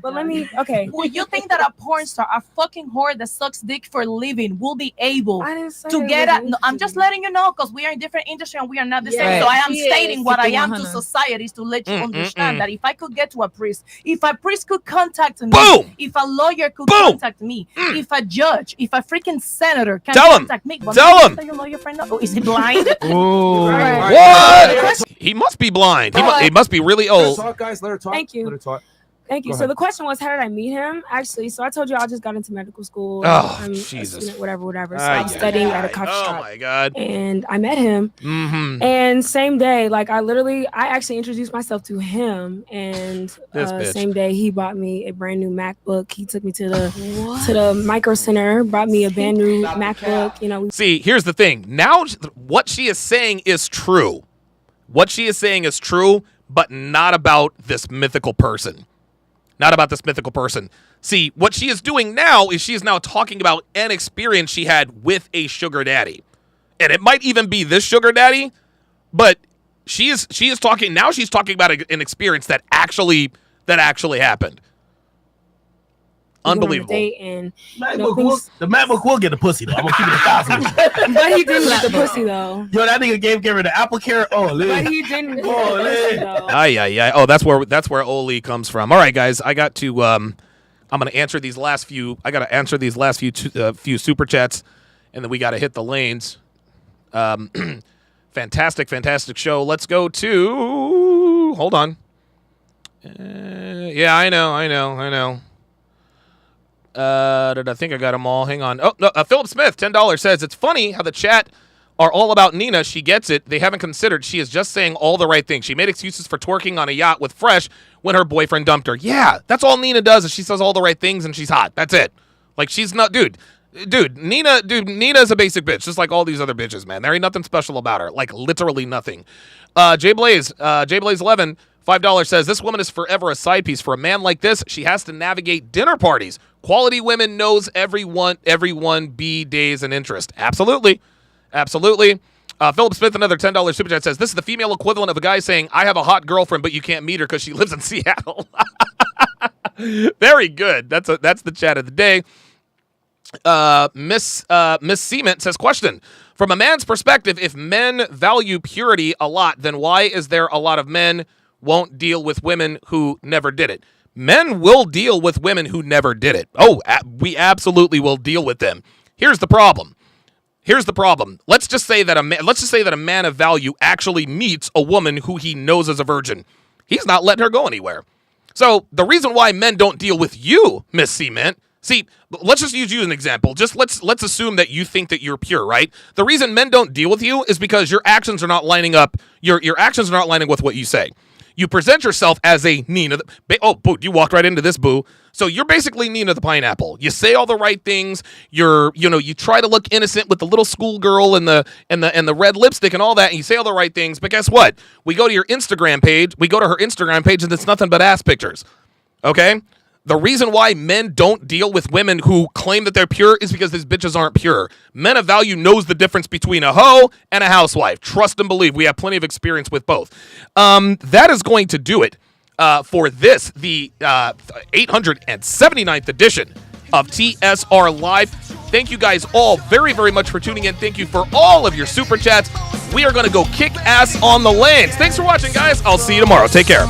But let me. Okay. Would you think that a porn star, a fucking whore that sucks dick for a living, will be able I didn't say to it get was at? No, I'm just letting you know because we are in different industry and we are not the same. Yeah. So I am She stating is. what I Keep it am to 100. society to let you understand that if I could get to a priest, if a priest could contact me, Boom! if a lawyer could Boom! contact me, if a judge, if a freaking senator can Tell him. contact me, Tell him. Your lawyer friend, oh, is he blind? What? He must be blind. He must be really Let her old. talk, guys. Let her talk. Thank you. Let her talk. Thank you. Go So ahead. the question was, how did I meet him? Actually, so I told you I just got into medical school. Oh, I'm Jesus. a student, whatever. So I'm studying at a coffee shop. Oh my God. And I met him. Mm-hmm. And same day, like I actually introduced myself to him. And This bitch. same day, he bought me a brand new MacBook. He took me to the Micro Center, brought me a brand new MacBook. You know. See, here's the thing. Now, what she is saying is true. What she is saying is true, but not about this mythical person. Not about this mythical person. See, what she is doing now is she is now talking about an experience she had with a sugar daddy. And it might even be this sugar daddy, but she is talking, now she's talking about an experience that actually happened. Unbelievable. And, the MacBook will get the pussy though. I'm gonna keep it 1,000. But he didn't get the pussy though. Yo, that nigga gave her the Apple Care. Oh, But he didn't get the pussy though. Ay. Oh, that's where Oli comes from. All right, guys, I got to I'm gonna answer these last few. I gotta answer these last few super chats, and then we gotta hit the lanes. Fantastic show. Let's go to. Hold on. Yeah, I know. I think I got them all. Hang on. Oh, no, Philip Smith, $10 says, it's funny how the chat are all about Nina. She gets it. They haven't considered. She is just saying all the right things. She made excuses for twerking on a yacht with Fresh when her boyfriend dumped her. Yeah, that's all Nina does is she says all the right things and she's hot. That's it. Like, she's not, Nina's a basic bitch, just like all these other bitches, man. There ain't nothing special about her. Like, literally nothing. Jay Blaze 11, $5 says, this woman is forever a side piece. For a man like this, she has to navigate dinner parties. Quality women knows everyone B days and interest. Absolutely. Philip Smith, another $10 super chat says, this is the female equivalent of a guy saying, I have a hot girlfriend, but you can't meet her because she lives in Seattle. Very good. That's the chat of the day. Miss Cement says, question. From a man's perspective, if men value purity a lot, then why is there a lot of men won't deal with women who never did it? Men will deal with women who never did it. Oh, we absolutely will deal with them. Here's the problem. Let's just say that a man of value actually meets a woman who he knows is a virgin. He's not letting her go anywhere. So the reason why men don't deal with you, Miss Cement. See, let's just use you as an example. Just let's assume that you think that you're pure, right? The reason men don't deal with you is because your actions are not lining up. Your actions are not lining with what you say. You present yourself as a Nina. Boo, you walked right into this, boo. So you're basically Nina the Pineapple. You say all the right things. You try to look innocent with the little schoolgirl and the red lipstick and all that, and you say all the right things. But guess what? We go to her Instagram page, and it's nothing but ass pictures. Okay? The reason why men don't deal with women who claim that they're pure is because these bitches aren't pure. Men of value knows the difference between a hoe and a housewife. Trust and believe. We have plenty of experience with both. That is going to do it for this, the 879th edition of TSR Live. Thank you guys all very, very much for tuning in. Thank you for all of your super chats. We are going to go kick ass on the lanes. Thanks for watching, guys. I'll see you tomorrow. Take care.